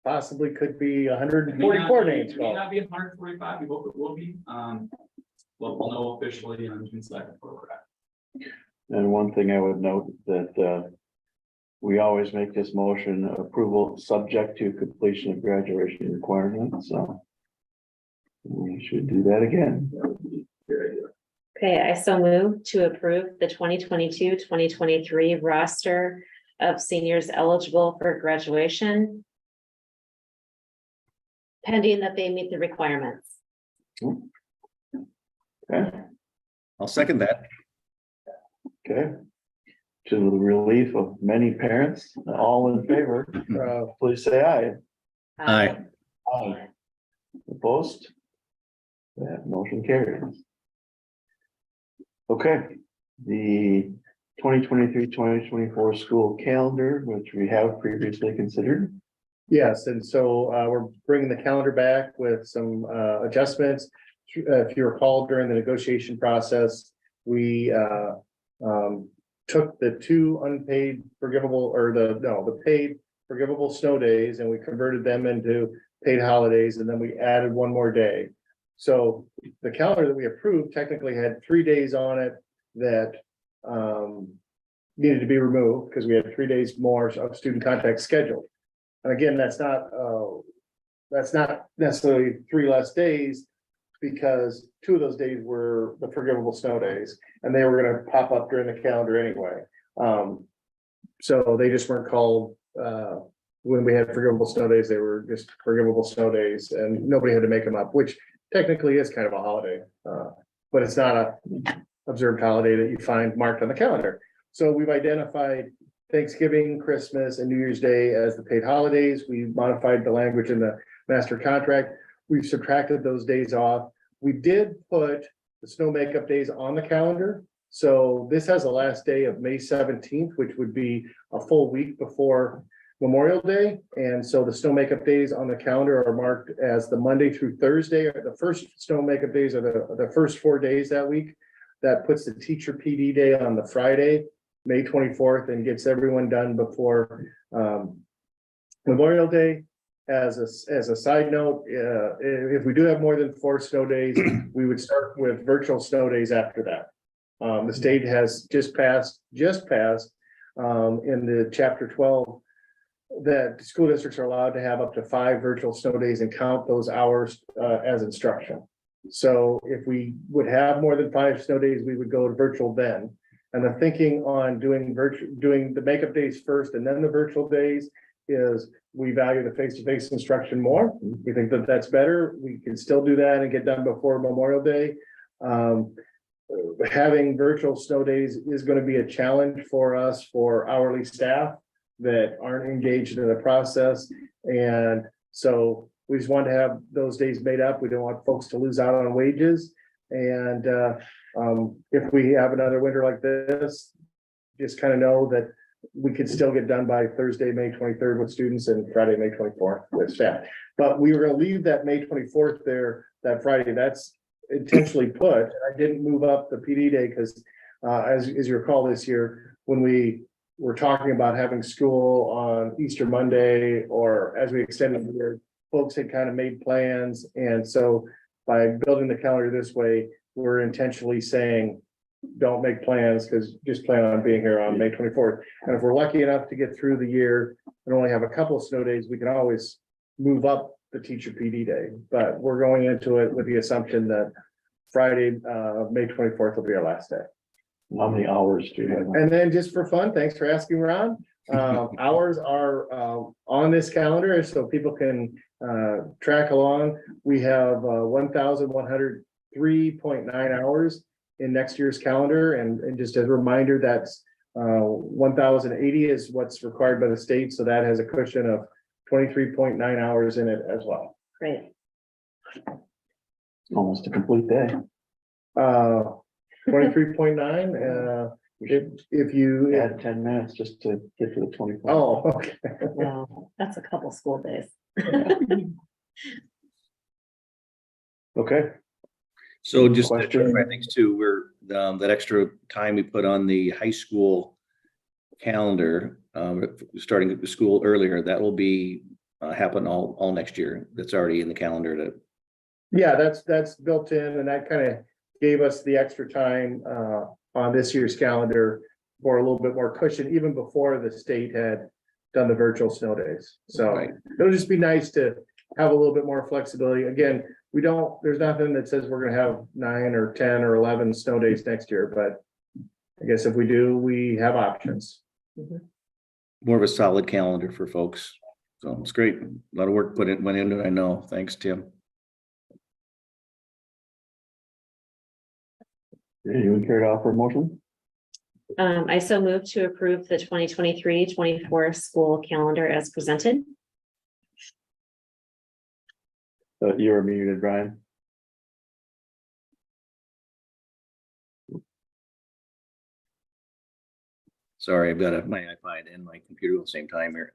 possibly could be hundred It and may not forty-four be- names it may called. not be 145, we hope it will be. We'll know officially on June 2nd where we're at. And one thing I would note that we always make this motion approval subject to completion of graduation requirements, so we should do that again. That would be a good idea. Okay, I so move to approve the 2022-2023 roster of seniors eligible for graduation, pending that they meet the requirements. Okay, I'll second that. okay. To the relief of many parents, all in favor, please say aye. Aye. Aye. Opposed? That motion carries. Okay, the 2023-2024 school calendar, which we have previously considered. Yes, and so we're bringing the calendar back with some adjustments. If you recall, during the negotiation process, we took the two unpaid forgivable, or the paid forgivable snow days, and we converted them into paid holidays, and then we added one more day. So the calendar that we approved technically had 3 days on it that needed to be removed because we had 3 days more of student contact scheduled. And again, that's not necessarily 3 less days, because 2 of those days were the forgivable snow days, and they were gonna pop up during the calendar anyway. So they just weren't called, when we had forgivable snow days, they were just forgivable snow days, and nobody had to make them up, which technically is kind of a holiday. But it's not a observed holiday that you find marked on the calendar. So we've identified Thanksgiving, Christmas, and New Year's Day as the paid holidays. We modified the language in the master contract. We've subtracted those days off. We did put the snow makeup days on the calendar. So this has a last day of May 17th, which would be a full week before Memorial Day. And so the snow makeup days on the calendar are marked as the Monday through Thursday. The first snow makeup days are the first 4 days that week. That puts the teacher PD day on the Friday, May 24th, and gets everyone done before Memorial Day. As a side note, if we do have more than 4 snow days, we would start with virtual snow days after that. The state has just passed in the chapter 12 that school districts are allowed to have up to 5 virtual snow days and count those hours as instruction. So if we would have more than 5 snow days, we would go to virtual then. And the thinking on doing the makeup days first and then the virtual days is we value the face-to-face instruction more. We think that that's better. We can still do that and get done before Memorial Day. Having virtual snow days is going to be a challenge for us, for hourly staff that aren't engaged in the process. And so we just want to have those days made up. We don't want folks to lose out on wages. And if we have another winter like this, just kind of know that we could still get done by Thursday, May 23rd with students, and Friday, May 24th with staff. But we were going to leave that May 24th there, that Friday. That's intentionally put. I didn't move up the PD day because as you recall this year, when we were talking about having school on Easter Monday, or as we extended the year, folks had kind of made plans. And so by building the calendar this way, we're intentionally saying, don't make plans, because just plan on being here on May 24th. And if we're lucky enough to get through the year and only have a couple of snow days, we can always move up the teacher PD day. But we're going into it with the assumption that Friday, May 24th will be our last day. How many hours do you have? And then just for fun, thanks for asking, Ron. Hours are on this calendar, so people can track along. We have 1,103.9 hours in next year's calendar, and just as a reminder, that's 1,080 is what's required by the state, so that has a cushion of 23.9 hours in it as well. Great. Almost a complete day. 23.9, if you Add 10 minutes just to get to the 24. oh, okay. Wow, that's a couple school days. Okay, So just to Question? clarify things too, we're, that extra time we put on the high school calendar, starting the school earlier, that will be, happen all next year. That's already in the calendar to, Yeah, that's built in, and that kind of gave us the extra time on this year's calendar for a little bit more cushion, even before the state had done the virtual snow days. So Right. it'll just be nice to have a little bit more flexibility. Again, there's nothing that says we're gonna have 9 or 10 or 11 snow days next year, but I guess if we do, we have options. more of a solid calendar for folks. So it's great. A lot of work went into it, I know. Thanks, Tim. anyone care to offer a motion? I so move to approve the 2023-24 school calendar as presented. You're muted, Brian. Sorry, I've got my iPad and my computer at the same time here.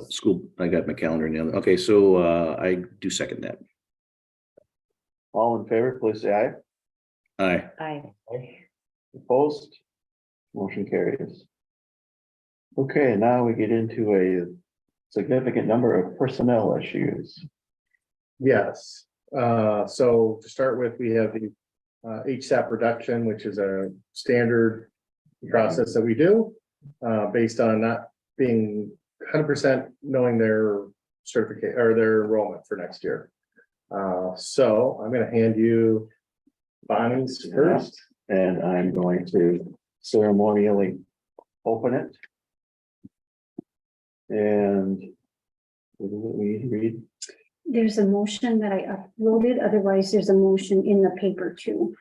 School, I got my calendar in the other. Okay, so I do second that. All in favor, please say aye. Aye. Aye. Opposed? Motion carries. Okay, now we get into a significant number of personnel issues. Yes, so to start with, we have the HSAP reduction, which is a standard process that we do based on not being 100% knowing their certificate or their enrollment for next year. So I'm going to hand you Bonnie's first. And I'm going to ceremonially open it. And what do we need to read? There's a motion that I uploaded, otherwise there's a motion in the paper too.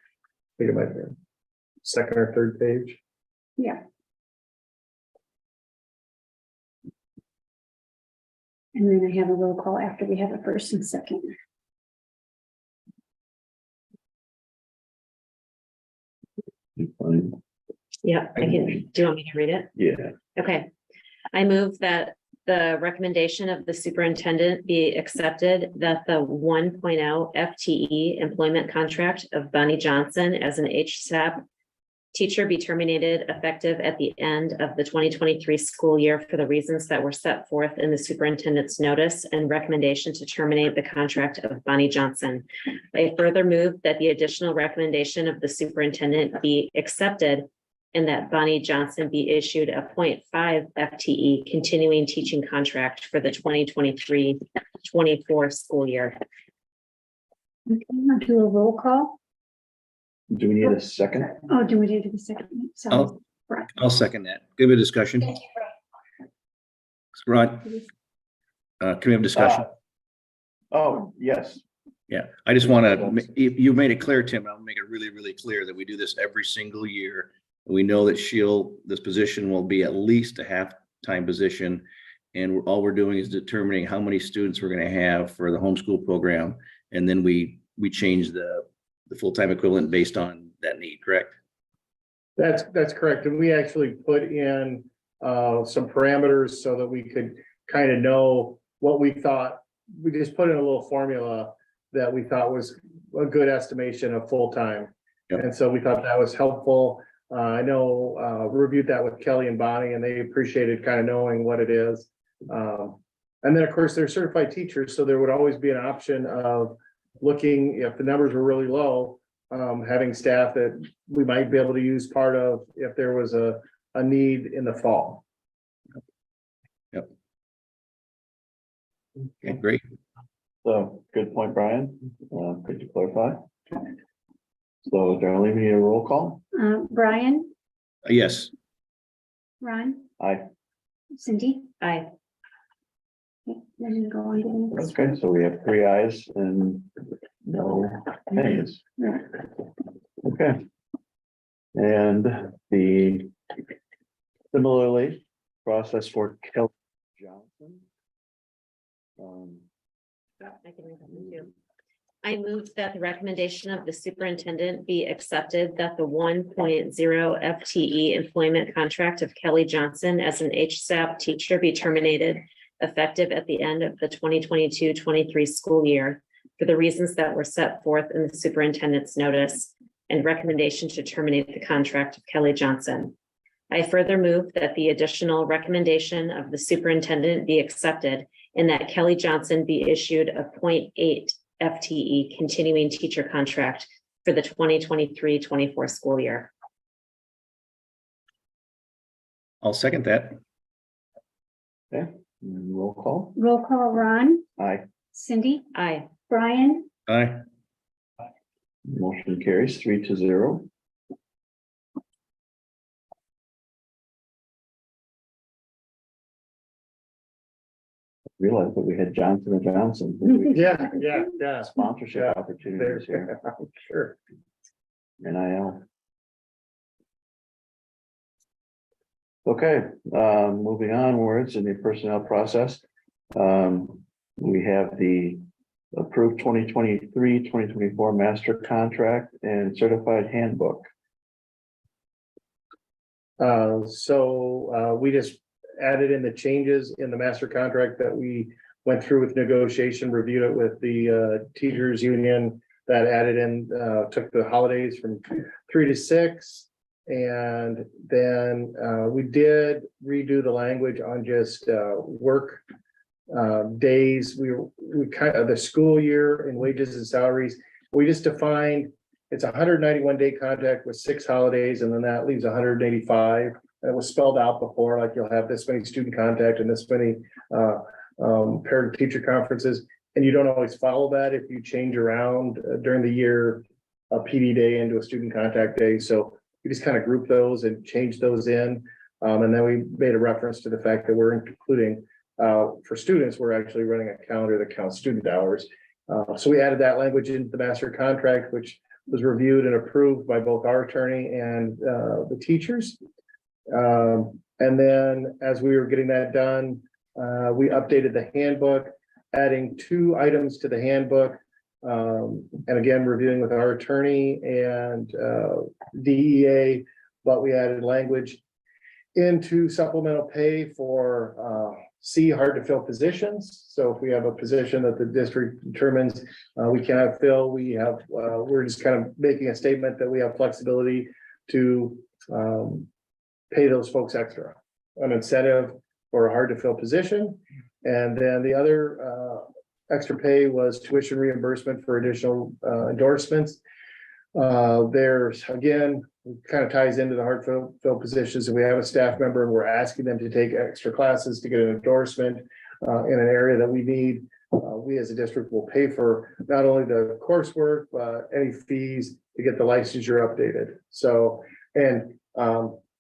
Think about it. Second or third page. Yeah. And then I have a roll call after we have a first and second. Fine. Yeah, I can. Do you want me to read it? Yeah, Okay. I move that the recommendation of the superintendent be accepted, that the 1.0 FTE employment contract of Bonnie Johnson as an HSAP teacher be terminated effective at the end of the 2023 school year for the reasons that were set forth in the superintendent's notice and recommendation to terminate the contract of Bonnie Johnson. I further move that the additional recommendation of the superintendent be accepted and that Bonnie Johnson be issued a 0.5 FTE continuing teaching contract for the 2023-24 school year. Okay, I'll do a roll call. do we need a second? Oh, do we do the second? Sorry. I'll second that. Give it a discussion. Ron, can we have discussion? Oh, yes, Yeah, I just want to, you made it clear, Tim, I'll make it really, really clear that we do this every single year. We know that this position will be at least a half-time position. And all we're doing is determining how many students we're going to have for the homeschool program. And then we change the full-time equivalent based on that need, correct? That's correct. And we actually put in some parameters so that we could kind of know what we thought. We just put in a little formula that we thought was a good estimation of full-time. Yep. And so we thought that was helpful. I know, reviewed that with Kelly and Bonnie, and they appreciated kind of knowing what it is. And then, of course, they're certified teachers, so there would always be an option of looking, if the numbers were really low, having staff that we might be able to use part of if there was a need in the fall. Okay, great. So, good point, Brian. Could you clarify? So, Darlene, we need a roll call? Brian, Yes, Ron, Aye. Cindy. Aye. Okay, then go on to the next. Okay, so we have 3 ayes and no nays. Yeah. Okay. And the similarly, process for Kelly Johnson. I can read that one too. I move that the recommendation of the superintendent be accepted that the 1.0 FTE employment contract of Kelly Johnson as an HSAP teacher be terminated effective at the end of the 2022-23 school year for the reasons that were set forth in the superintendent's notice and recommendation to terminate the contract of Kelly Johnson. I further move that the additional recommendation of the superintendent be accepted and that Kelly Johnson be issued a 0.8 FTE continuing teacher contract for the 2023-24 school year. I'll second that. Okay, and roll call. Roll call, Ron, Aye. Cindy, Aye. Brian, Aye. Motion carries 3-0. Realized that we had Johnson and Johnson. Yeah. Sponsorship Yeah. opportunities here. Sure. NIL. Okay, moving onwards in the personnel process. We have the approved 2023-2024 master contract and certified handbook. So we just added in the changes in the master contract that we went through with negotiation, reviewed it with the teachers union, that added in, took the holidays from 3 to 6. And then we did redo the language on just work days. We kind of the school year in wages and salaries. We just defined it's a 191-day contract with 6 holidays, and then that leaves 185. And it was spelled out before, like you'll have this many student contact and this many parent teacher conferences. And you don't always follow that if you change around during the year a PD day into a student contact day. So we just kind of group those and change those in. And then we made a reference to the fact that we're including for students, we're actually running a calendar that counts student hours. So we added that language into the master contract, which was reviewed and approved by both our attorney and the teachers. And then as we were getting that done, we updated the handbook, adding 2 items to the handbook. And again, reviewing with our attorney and DEA, but we added language into supplemental pay for hard to fill positions. So if we have a position that the district determines we cannot fill, we're just kind of making a statement that we have flexibility to pay those folks extra, an incentive for a hard to fill position. And then the other extra pay was tuition reimbursement for additional endorsements. There's again, kind of ties into the hard fill positions. And we have a staff member and we're asking them to take extra classes to get an endorsement in an area that we need. We as a district will pay for not only the coursework, but any fees to get the licensure updated. So, and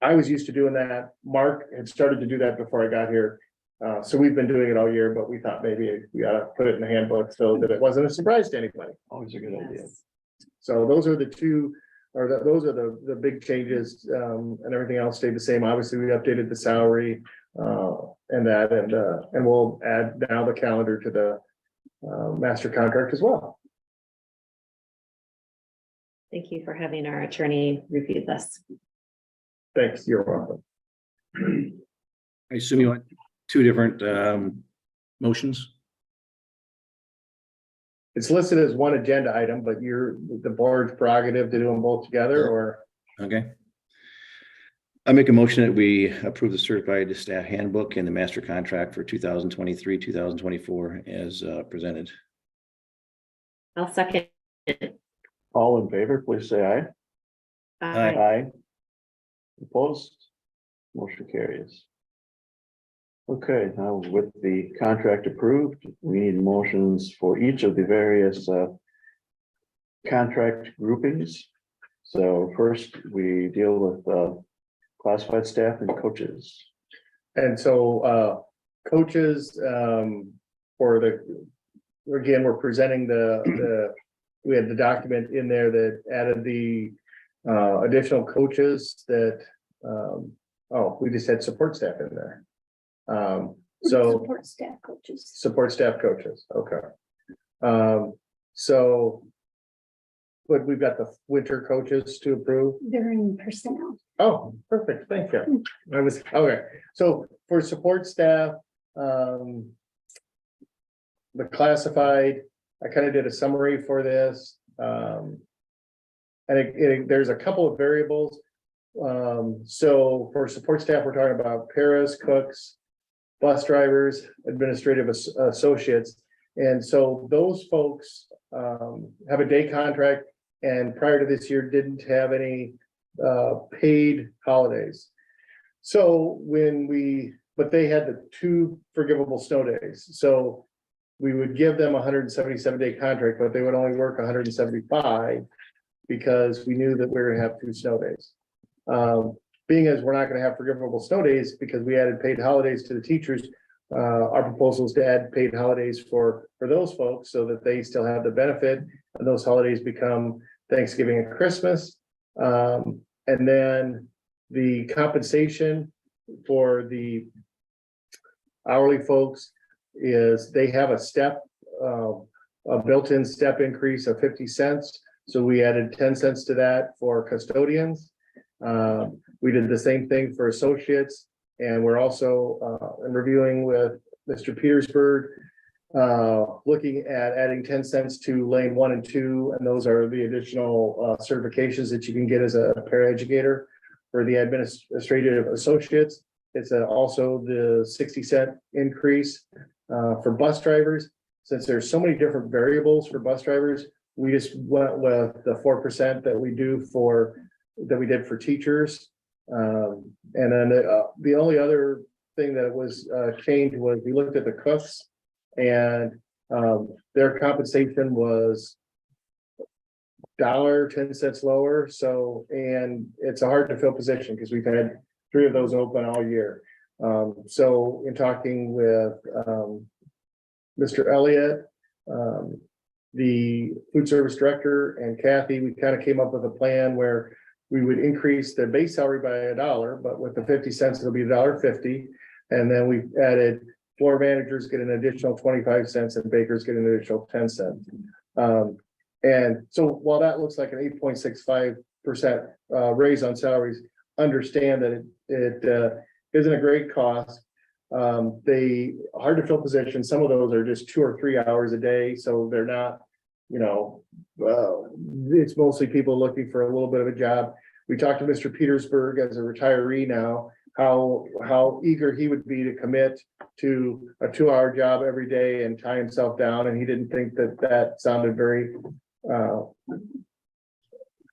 I was used to doing that. Mark had started to do that before I got here. So we've been doing it all year, but we thought maybe we ought to put it in the handbook so that it wasn't a surprise to anybody. Always a good idea. Yes. So those are the 2, or those are the big changes, and everything else stayed the same. Obviously, we updated the salary and we'll add now the calendar to the master contract as well. Thank you for having our attorney review this. Thanks. You're welcome. I assume you want 2 different motions? it's listed as one agenda item, but you're the board's prerogative to do them both together, or? Okay. I make a motion that we approve the certified staff handbook and the master contract for 2023, 2024 as presented. I'll second. All in favor, please say aye. Aye. Aye. Opposed? Motion carries. Okay, now with the contract approved, we need motions for each of the various contract groupings. So first, we deal with classified staff and coaches. And so, coaches, for the, again, we're presenting we had the document in there that added the additional coaches that, we just had support staff in there. So Support staff coaches. support staff coaches, okay. So, but we've got the winter coaches to approve. They're in personnel. Oh, perfect, thank you. I was, okay, so for support staff, the classified, I kind of did a summary for this. And there's a couple of variables. So for support staff, we're talking about paras, cooks, bus drivers, administrative associates. And so those folks have a day contract, and prior to this year didn't have any paid holidays. So but they had the 2 forgivable snow days. So we would give them a 177-day contract, but they would only work 175 because we knew that we were gonna have 2 snow days. Being as we're not gonna have forgivable snow days because we added paid holidays to the teachers, our proposal is to add paid holidays for those folks so that they still have the benefit, and those holidays become Thanksgiving and Christmas. And then the compensation for the hourly folks is they have a step, a built-in step increase of 50 cents. So we added 10 cents to that for custodians. We did the same thing for associates, and we're also reviewing with Mr. Petersburg, looking at adding 10 cents to lane 1 and 2, and those are the additional certifications that you can get as a paraeducator for the administrative associates. It's also the 60-cent increase for bus drivers. Since there's so many different variables for bus drivers, we just went with the 4% that we did for teachers. And then the only other thing that was changed was we looked at the cooks, and their compensation was $1.10 lower. So, and it's a hard to fill position because we've had 3 of those open all year. So in talking with Mr. Elliott, the food service director, and Kathy, we kind of came up with a plan where we would increase the base salary by $1, but with the 50 cents, it'll be $1.50. And then we added floor managers get an additional 25 cents and bakers get an additional 10 cents. And so while that looks like an 8.65% raise on salaries, understand that it isn't a great cost. They hard to fill positions. Some of those are just 2 or 3 hours a day. So they're not, it's mostly people looking for a little bit of a job. We talked to Mr. Petersburg as a retiree now, how eager he would be to commit to a 2-hour job every day and tie himself down. And he didn't think that sounded very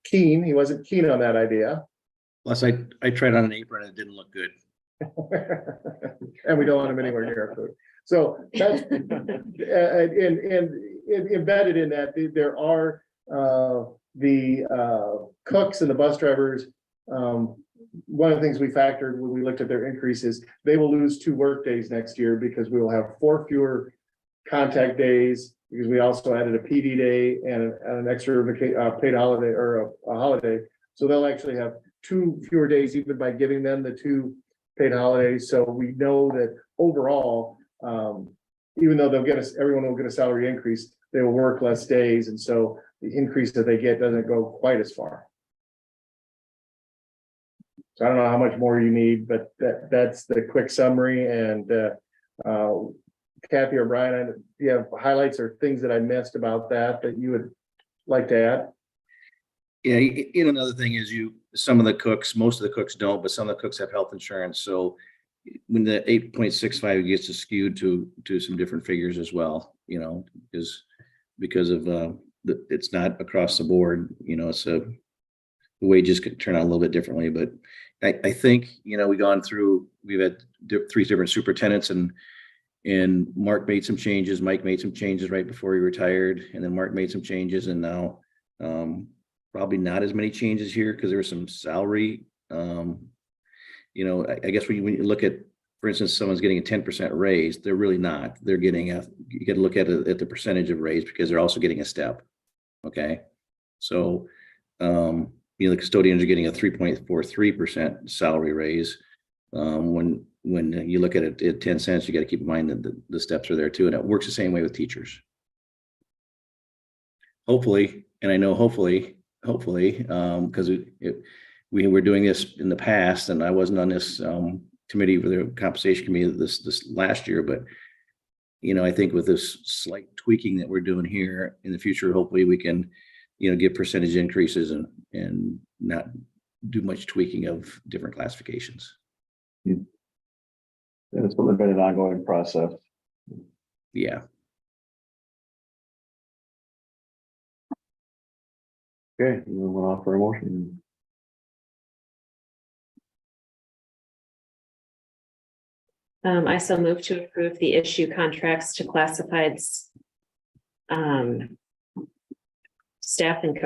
keen. He wasn't keen on that idea. Plus, I tried on an apron and it didn't look good. And we don't want him anywhere near our food. So that's and embedded in that, there are the cooks and the bus drivers. One of the things we factored when we looked at their increases, they will lose 2 work days next year because we will have 4 fewer contact days, because we also added a PD day and an extra paid holiday or a holiday. So they'll actually have 2 fewer days even by giving them the 2 paid holidays. So we know that overall, even though everyone will get a salary increase, they will work less days. And so the increase that they get doesn't go quite as far. So I don't know how much more you need, but that's the quick summary, and kind Kathy or Brian, do you have highlights or things that I missed about that you would like to add? Yeah, another thing is some of the cooks, most of the cooks don't, but some of the cooks have health insurance. So when the 8.65 gets skewed to some different figures as well, is because of it's not across the board, so the wages could turn out a little bit differently. But I think, we've had 3 different superintendents, and Mark made some changes. Mike made some changes right before he retired, and then Mark made some changes, and now probably not as many changes here because there was some salary. I guess when you look at, for instance, someone's getting a 10% raise, they're really not. They're getting you got to look at it at the percentage of raise because they're also getting a step. Okay. So, the custodians are getting a 3.43% salary raise. When you look at it at 10 cents, you got to keep in mind that the steps are there too. And it works the same way with teachers. Hopefully, and I know hopefully, because we were doing this in the past, and I wasn't on this committee for the compensation committee this last year, but I think with this slight tweaking that we're doing here in the future, hopefully we can give percentage increases and not do much tweaking of different classifications. And it's been an ongoing process. Yeah. Okay, we want to offer a motion. I so move to approve the issue contracts to classified staff and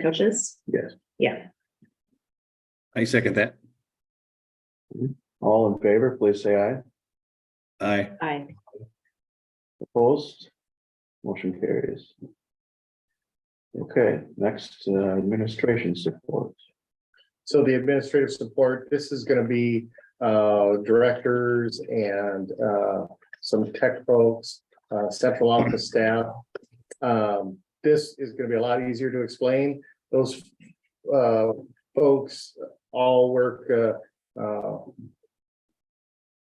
coaches. Yes. Yeah. I second that. All in favor, please say aye. Aye. Aye. Opposed? Motion carries. Okay, next, administration support. So the administrative support, this is gonna be directors and some tech folks, central office staff. This is gonna be a lot easier to explain. Those folks all work,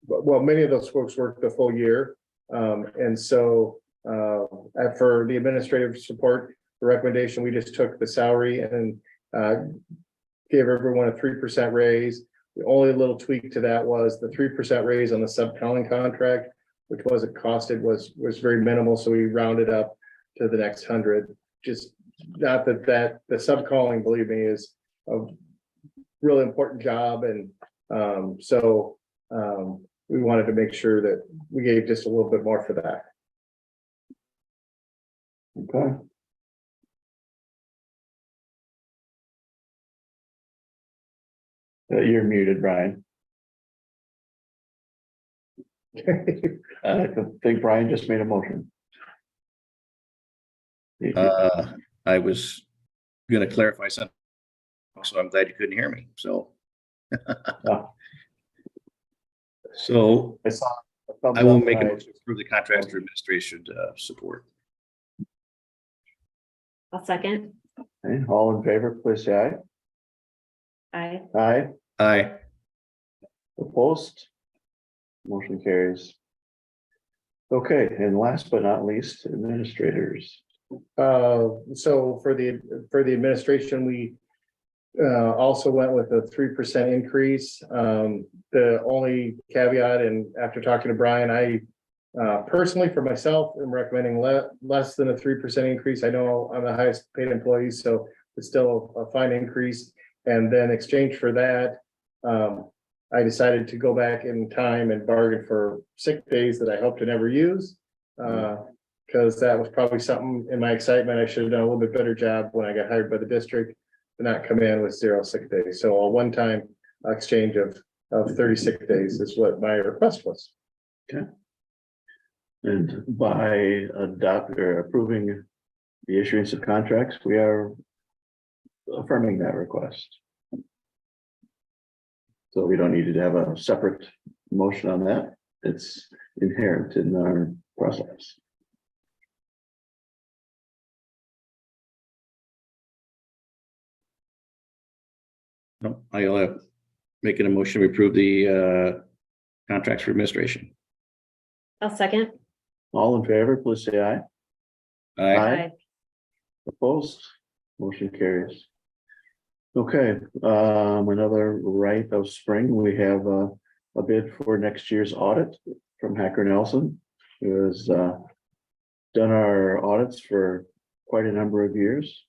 well, many of those folks work the full year. And so for the administrative support, the recommendation, we just took the salary and gave everyone a 3% raise. The only little tweak to that was the 3% raise on the sub-calling contract, which wasn't costed, was very minimal. So we rounded up to the next 100. Just not that the sub-calling, believe me, is a really important job. And we wanted to make sure that we gave just a little bit more for that. Okay. You're muted, Brian. I think Brian just made a motion. I was going to clarify something, so I'm glad you couldn't hear me. So, so I saw. a thumbs I will up, make a Brian. motion to approve the contracts for administration support. I'll second. Okay, all in favor, please say aye. Aye. Aye. Aye. Opposed? Motion carries. Okay, and last but not least, administrators. So for the administration, we also went with a 3% increase. The only caveat, and after talking to Brian, I personally, for myself, am recommending less than a 3% increase. I know I'm the highest paid employee, so it's still a fine increase. And then in exchange for that, I decided to go back in time and bargain for sick days that I hope to never use. Because that was probably something in my excitement. I should have done a little bit better job when I got hired by the district to not come in with 0 sick days. So a one-time exchange of 30 sick days is what my request was. Okay. And by approving the issuance of contracts, we are affirming that request. So we don't need to have a separate motion on that. It's inherent in our process. No, I'll make an emotion to approve the contracts for administration. I'll second. All in favor, please say aye. Aye. Opposed? Motion carries. Okay, another rite of spring, we have a bid for next year's audit from Hacker Nelson, who has done our audits for quite a number of years.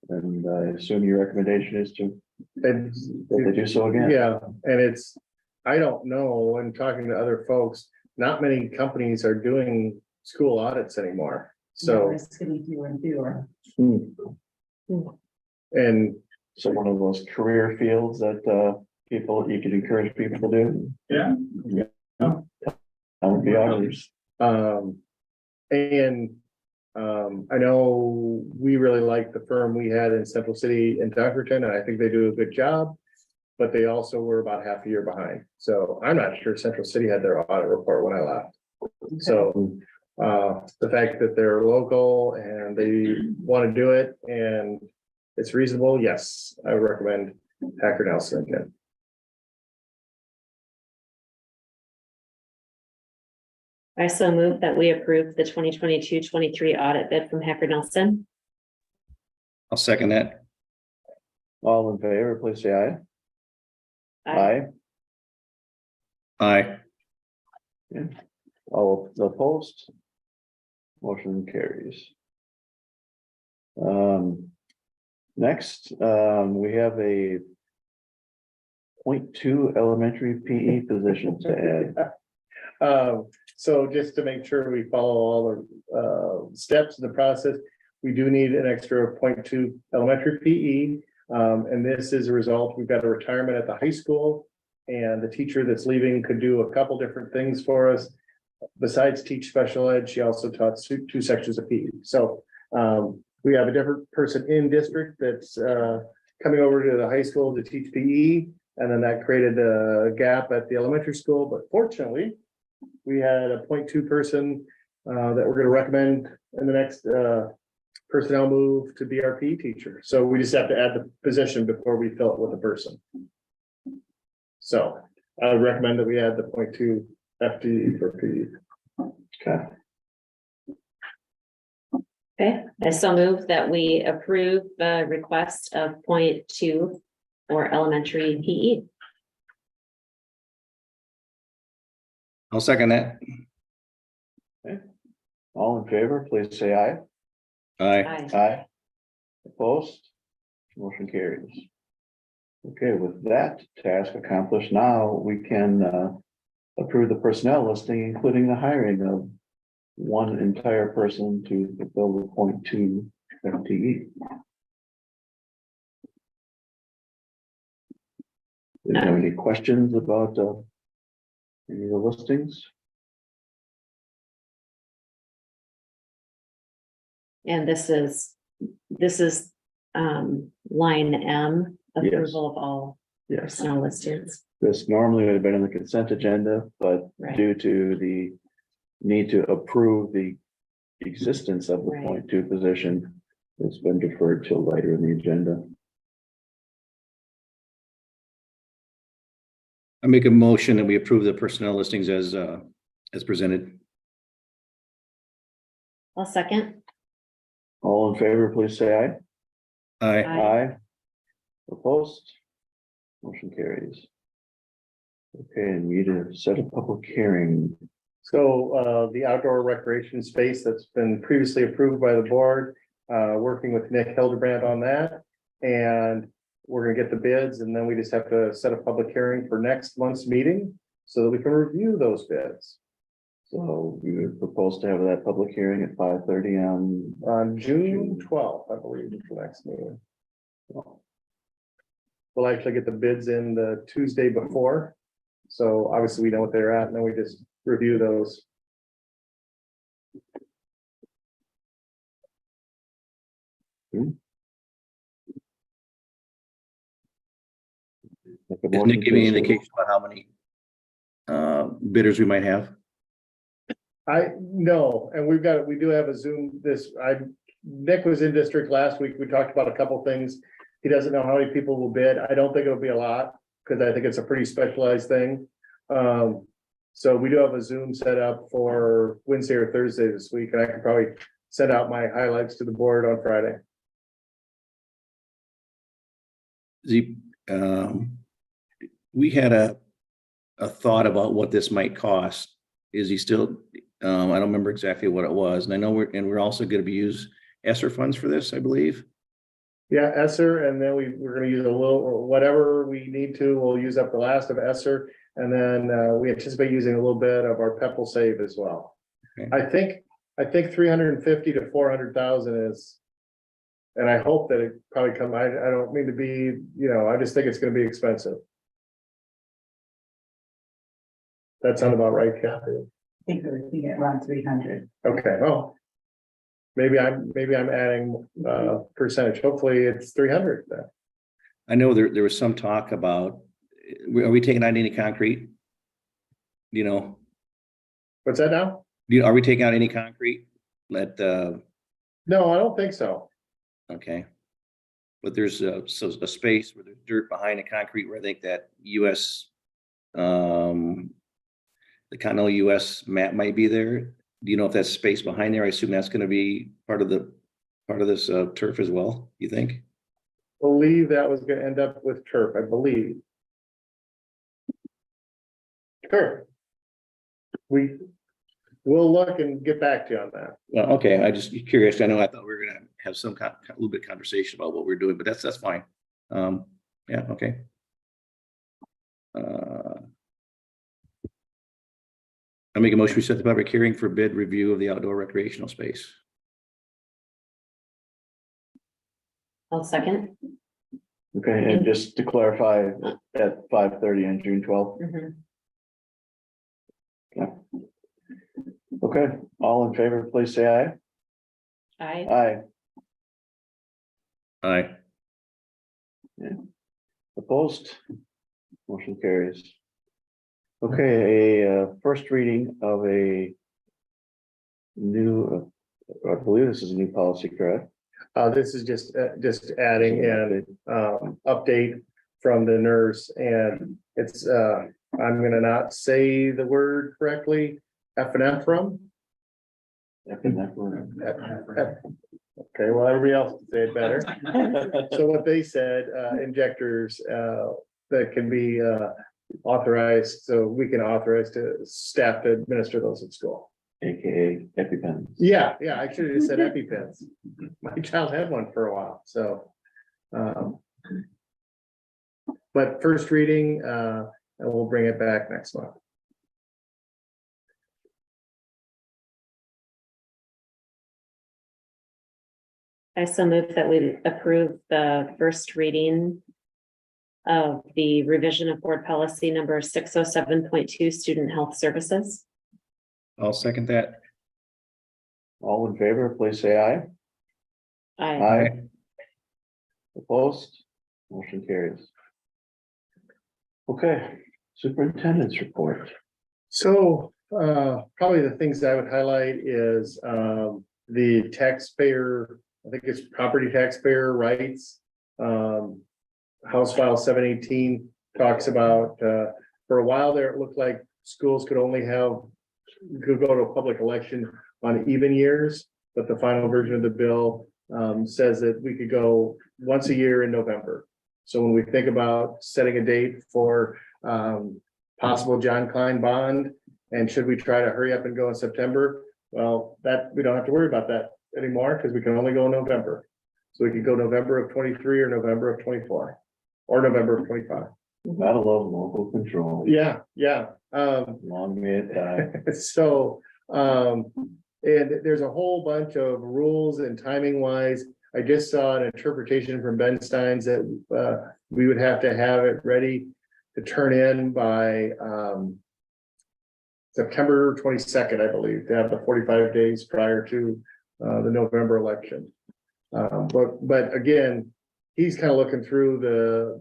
And I assume your recommendation is to that they do so again. Yeah, and it's, I don't know, when talking to other folks, not many companies are doing school audits anymore. So, It's getting fewer and fewer. and So one of those career fields that people, you could encourage people to do. Yeah. That would be ours. I know we really like the firm we had in Central City in Dunkerton, and I think they do a good job. But they also were about half a year behind. So I'm not sure Central City had their audit report when I left. So the fact that they're local and they want to do it and it's reasonable, yes, I would recommend Hacker Nelson again. I so move that we approve the 2022-23 audit bid from Hacker Nelson. I'll second that. All in favor, please say aye. Aye. Aye. All opposed? Motion carries. Next, we have a 0.2 elementary PE position to add. So just to make sure we follow all the steps in the process, we do need an extra 0.2 elementary PE. And this is a result, we've got a retirement at the high school. And the teacher that's leaving could do a couple different things for us. Besides teach special ed, she also taught two sections of PE. So we have a different person in district that's coming over to the high school to teach PE. And then that created a gap at the elementary school. But fortunately, we had a 0.2 person that we're going to recommend in the next personnel move to be our PE teacher. So we just have to add the position before we fill it with a person. So I would recommend that we add the 0.2 FTE for PE. Okay, Okay, I so move that we approve the request of 0.2 for elementary PE. I'll second that. all in favor, please say aye. Aye. Aye. Aye. Opposed? Motion carries. Okay, with that task accomplished, now we can approve the personnel listing, including the hiring of one entire person to fulfill the 0.2 FTE. Do you have any questions about any of the listings? And this is line M, Yes. approval of all Yes, personnel listings. this normally would have been on the consent agenda, but Right. due to the need to approve the existence of the Right. 0.2 position, it's been deferred till later in the agenda. I make a motion that we approve the personnel listings as presented. I'll second. All in favor, please say aye. Aye. Aye. Opposed? Motion carries. Okay, and we need to set a public hearing. So the outdoor recreation space that's been previously approved by the board, working with Nick Hildebrand on that. And we're gonna get the bids and then we just have to set a public hearing for next month's meeting so that we can review those bids. So we would propose to have that public hearing at 5:30 On June 12th, I believe, is the next meeting. We'll actually get the bids in the Tuesday before. So obviously we know what they're at and then we just review those. Make a Does motion Nick give me to- an indication about how many bidders we might have? I know, and we do have a Zoom Nick was in district last week. We talked about a couple things. He doesn't know how many people will bid. I don't think it'll be a lot, because I think it's a pretty specialized thing. So we do have a Zoom set up for Wednesday or Thursday this week, and I can probably send out my highlights to the board on Friday. We had a thought about what this might cost. Is he still, I don't remember exactly what it was. And I know we're also going to be use ESSER funds for this, I believe. Yeah, ESSER, and then we're gonna use a little, or whatever we need to, we'll use up the last of ESSER. And then we anticipate using a little bit of our PEPAL save as well. Okay. I think 350 to 400,000 is. And I hope that it probably I don't mean to be, I just think it's gonna be expensive. That sound about right, Kathy? I think we're looking at around 300. Okay, well. Maybe I'm adding percentage. Hopefully it's 300 then. I know there was some talk about, are we taking out any concrete? What's that now? Are we taking out any concrete? No, I don't think so. Okay. But there's a space where there's dirt behind the concrete where I think that the Continental US map might be there. Do you know if that's space behind there? I assume that's gonna be part of this turf as well, you think? Believe that was gonna end up with turf, I believe. Sure. We'll look and get back to you on that. Well, okay, I just curious. I thought we were gonna have some a little bit of conversation about what we're doing, but that's fine. Yeah, okay. I make a motion, we set the public hearing for bid review of the outdoor recreational space. I'll second. Okay, and just to clarify, at 5:30 on June 12th. Mhm. Okay, all in favor, please say aye. Aye. Aye. Aye. Opposed? Motion carries. Okay, a first reading of a new, I believe this is a new policy, correct? This is just adding in, update from the nurse, and it's, I'm gonna not say the word correctly, epinephrine. Okay, well, everybody else can say it better. So what they said, injectors, that can be, authorized, so we can authorize to staff to administer those at school. AKA EpiPen. Yeah, I should have just said EpiPens. My child had one for a while, so. But first reading, and we'll bring it back next month. I so move that we approve the first reading of the revision of board policy number 607.2, student health services. I'll second that. All in favor, please say aye. Aye. Opposed? Motion carries. Okay, superintendent's report. So, probably the things I would highlight is, the taxpayer, I think it's property taxpayer rights. House File 718 talks about, for a while there, it looked like schools could go to a public election on even years, but the final version of the bill says that we could go once a year in November. So when we think about setting a date for possible John Klein bond, and should we try to hurry up and go in September? Well, that we don't have to worry about that anymore because we can only go in November. So we could go November of 23 or November of 24 or November of 25. Gotta love local control. Yeah. Long may it die. So, and there's a whole bunch of rules and timing wise. I just saw an interpretation from Ben Steins that we would have to have it ready to turn in by September 22nd, I believe, to have the 45 days prior to the November election. But again, he's kind of looking through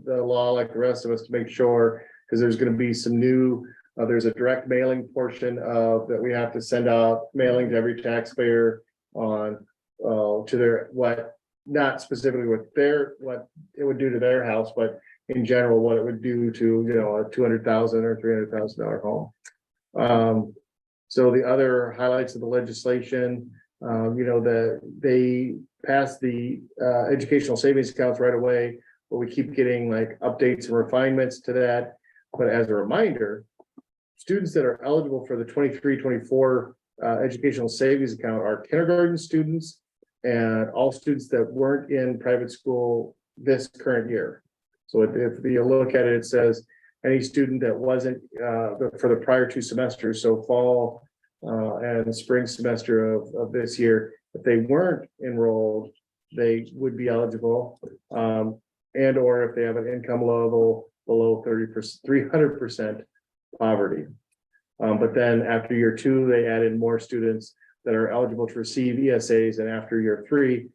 the law like the rest of us to make sure, because there's going to be some new, there's a direct mailing portion of that we have to send out mailing to every taxpayer on to their, not specifically what it would do to their house, but in general, what it would do to, a $200,000 or $300,000 home. So the other highlights of the legislation, that they passed the educational savings accounts right away, but we keep getting like updates and refinements to that. But as a reminder, students that are eligible for the 23-24 educational savings account are kindergarten students and all students that weren't in private school this current year. So if you look at it, it says any student that wasn't for the prior 2 semesters, so fall and spring semester of this year, if they weren't enrolled, they would be eligible. And or if they have an income level below 30%, 300% poverty. But then after year 2, they added more students that are eligible to receive ESAs, and after year 3,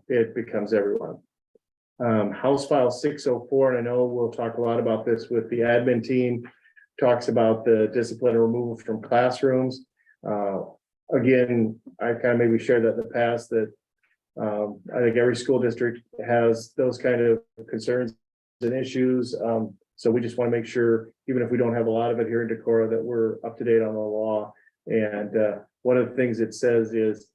it becomes everyone. House File 604, and I know we'll talk a lot about this with the admin team, talks about the discipline removal from classrooms. Again, I kind of maybe shared that in the past that I think every school district has those kind of concerns and issues. So we just want to make sure, even if we don't have a lot of it here in Decorah, that we're up to date on the law. And one of the things it says is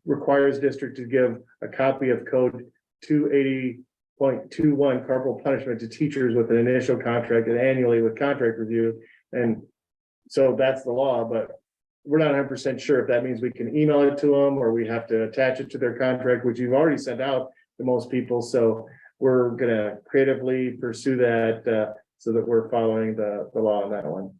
requires district to give a copy of code 280.21 corporal punishment to teachers with an initial contract and annually with contract review. And so that's the law, but we're not 100% sure if that means we can email it to them or we have to attach it to their contract, which you've already sent out to most people. So we're gonna creatively pursue that so that we're following the law on that one.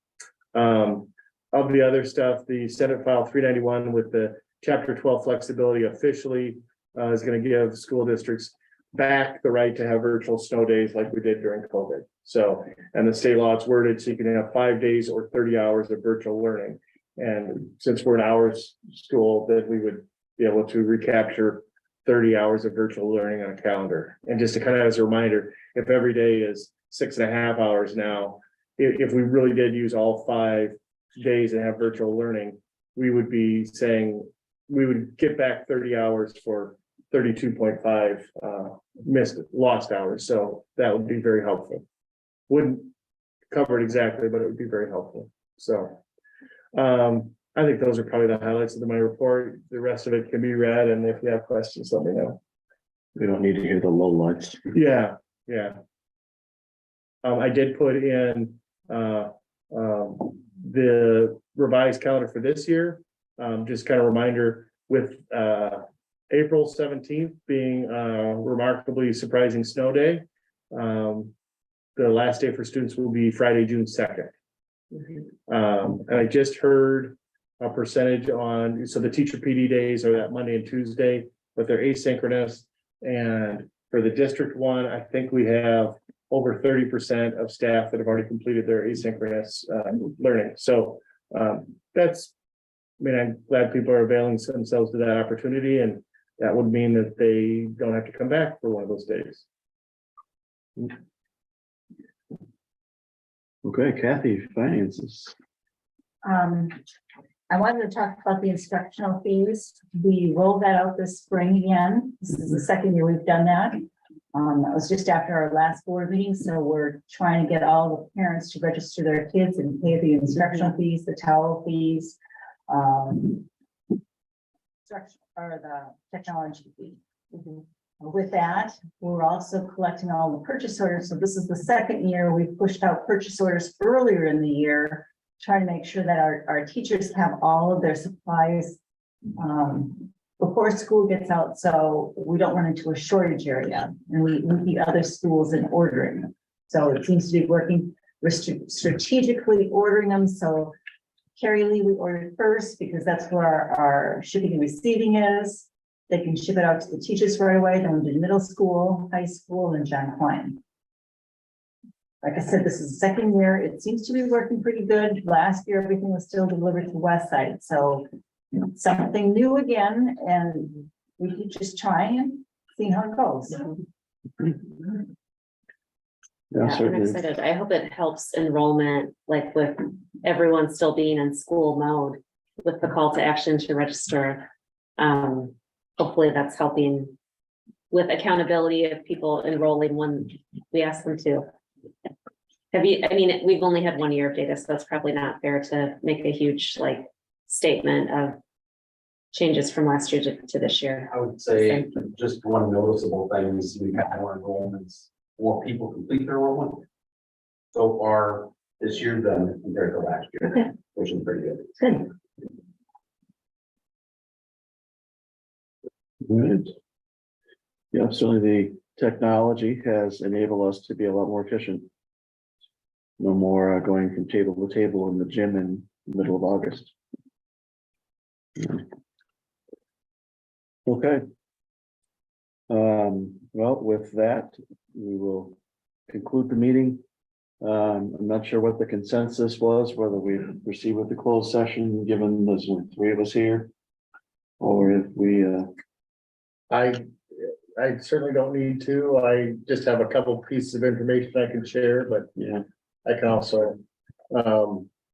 Of the other stuff, the Senate File 391 with the Chapter 12 flexibility officially is going to give school districts back the right to have virtual snow days like we did during COVID. So, and the state law, it's worded so you can have 5 days or 30 hours of virtual learning. And since we're an hours school, that we would be able to recapture 30 hours of virtual learning on a calendar. And just to kind of as a reminder, if every day is 6.5 hours now, if we really did use all 5 days and have virtual learning, we would be saying we would get back 30 hours for 32.5 lost hours. So that would be very helpful. Wouldn't cover it exactly, but it would be very helpful. So I think those are probably the highlights of my report. The rest of it can be read, and if you have questions, let me know. We don't need to hear the lowlights. Yeah. I did put in the revised calendar for this year. Just kind of reminder with April 17th being a remarkably surprising snow day. The last day for students will be Friday, June 2nd. And I just heard a percentage on, so the teacher PD days are that Monday and Tuesday, but they're asynchronous. And for the district one, I think we have over 30% of staff that have already completed their asynchronous learning. So that's, I mean, I'm glad people are availing themselves to that opportunity, and that would mean that they don't have to come back for one of those days. Okay, Kathy, finances. I wanted to talk about the instructional fees. We rolled that out this spring again. This is the second year we've done that. That was just after our last board meeting, so we're trying to get all the parents to register their kids and pay the instructional fees, the towel fees, or the technology fee. With that, we're also collecting all the purchase orders. So this is the second year we've pushed out purchase orders earlier in the year, trying to make sure that our teachers have all of their supplies before school gets out, so we don't run into a shortage area, and we beat other schools in ordering them. So it seems to be working. We're strategically ordering them. So Carrie Lee, we ordered first because that's where our shipping and receiving is. They can ship it out to the teachers right away. Then we did middle school, high school, and John Klein. Like I said, this is the second year. It seems to be working pretty good. Last year, everything was still delivered to West Side. So something new again, and we keep just trying and seeing how it goes. Yeah, I'm certainly. excited. I hope it helps enrollment, like with everyone still being in school mode with the call to action to register. Hopefully that's helping with accountability of people enrolling when we ask them to. Have you, I mean, we've only had 1 year of data, so it's probably not fair to make a huge like statement of changes from last year to this year. I would say just one noticeable thing is we've had more enrollments, more people complete their enrollment so far this year than compared to last year, Okay. which is pretty good. Good. Good. Yeah, certainly the technology has enabled us to be a lot more efficient. No more going from table to table in the gym in the middle of August. Yeah. Okay. Well, with that, we will conclude the meeting. I'm not sure what the consensus was, whether we proceed with the closed session, given there's only 3 of us here. Or if we, I certainly don't need to. I just have a couple pieces of information I can share, but yeah, I can also,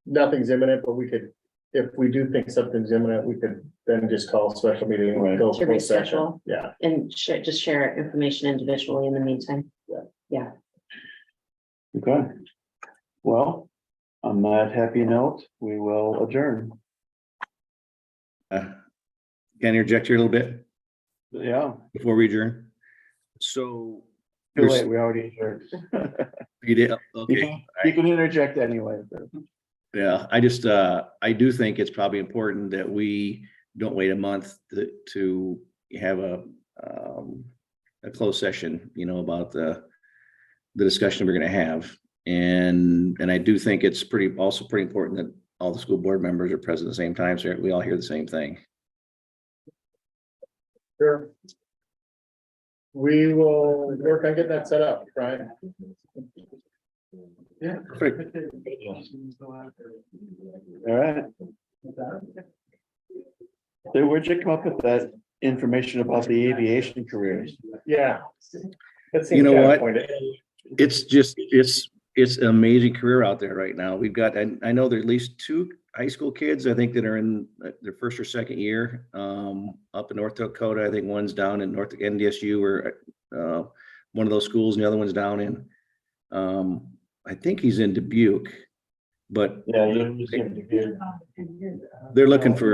nothing's imminent, but we could, if we do think something's imminent, we could then just call a special meeting and Right. go To full session. reschedule. Yeah. And just share information individually in the meantime. okay. Well, on that happy note, we will adjourn. Can I interject here a little bit Yeah, before we adjourn? So. too late, we already adjourned. You did, You okay. can, you can interject anyway. Yeah, I just, I do think it's probably important that we don't wait a month to have a closed session, you know, about the discussion we're gonna have. And I do think it's also pretty important that all the school board members are present at the same time, so we all hear the same thing. Sure. We will work on getting that set up, Brian. Yeah. Perfect. All right. So where'd you come up with that information about the aviation careers? Yeah. That seems You know kind of what? pointed. It's just, it's an amazing career out there right now. We've got, I know there are at least 2 high school kids, I think, that are in their 1st or 2nd year, up in North Dakota. I think one's down in North NDSU or, one of those schools, and the other one's down in, I think he's in Dubuque, but Yeah. they're looking for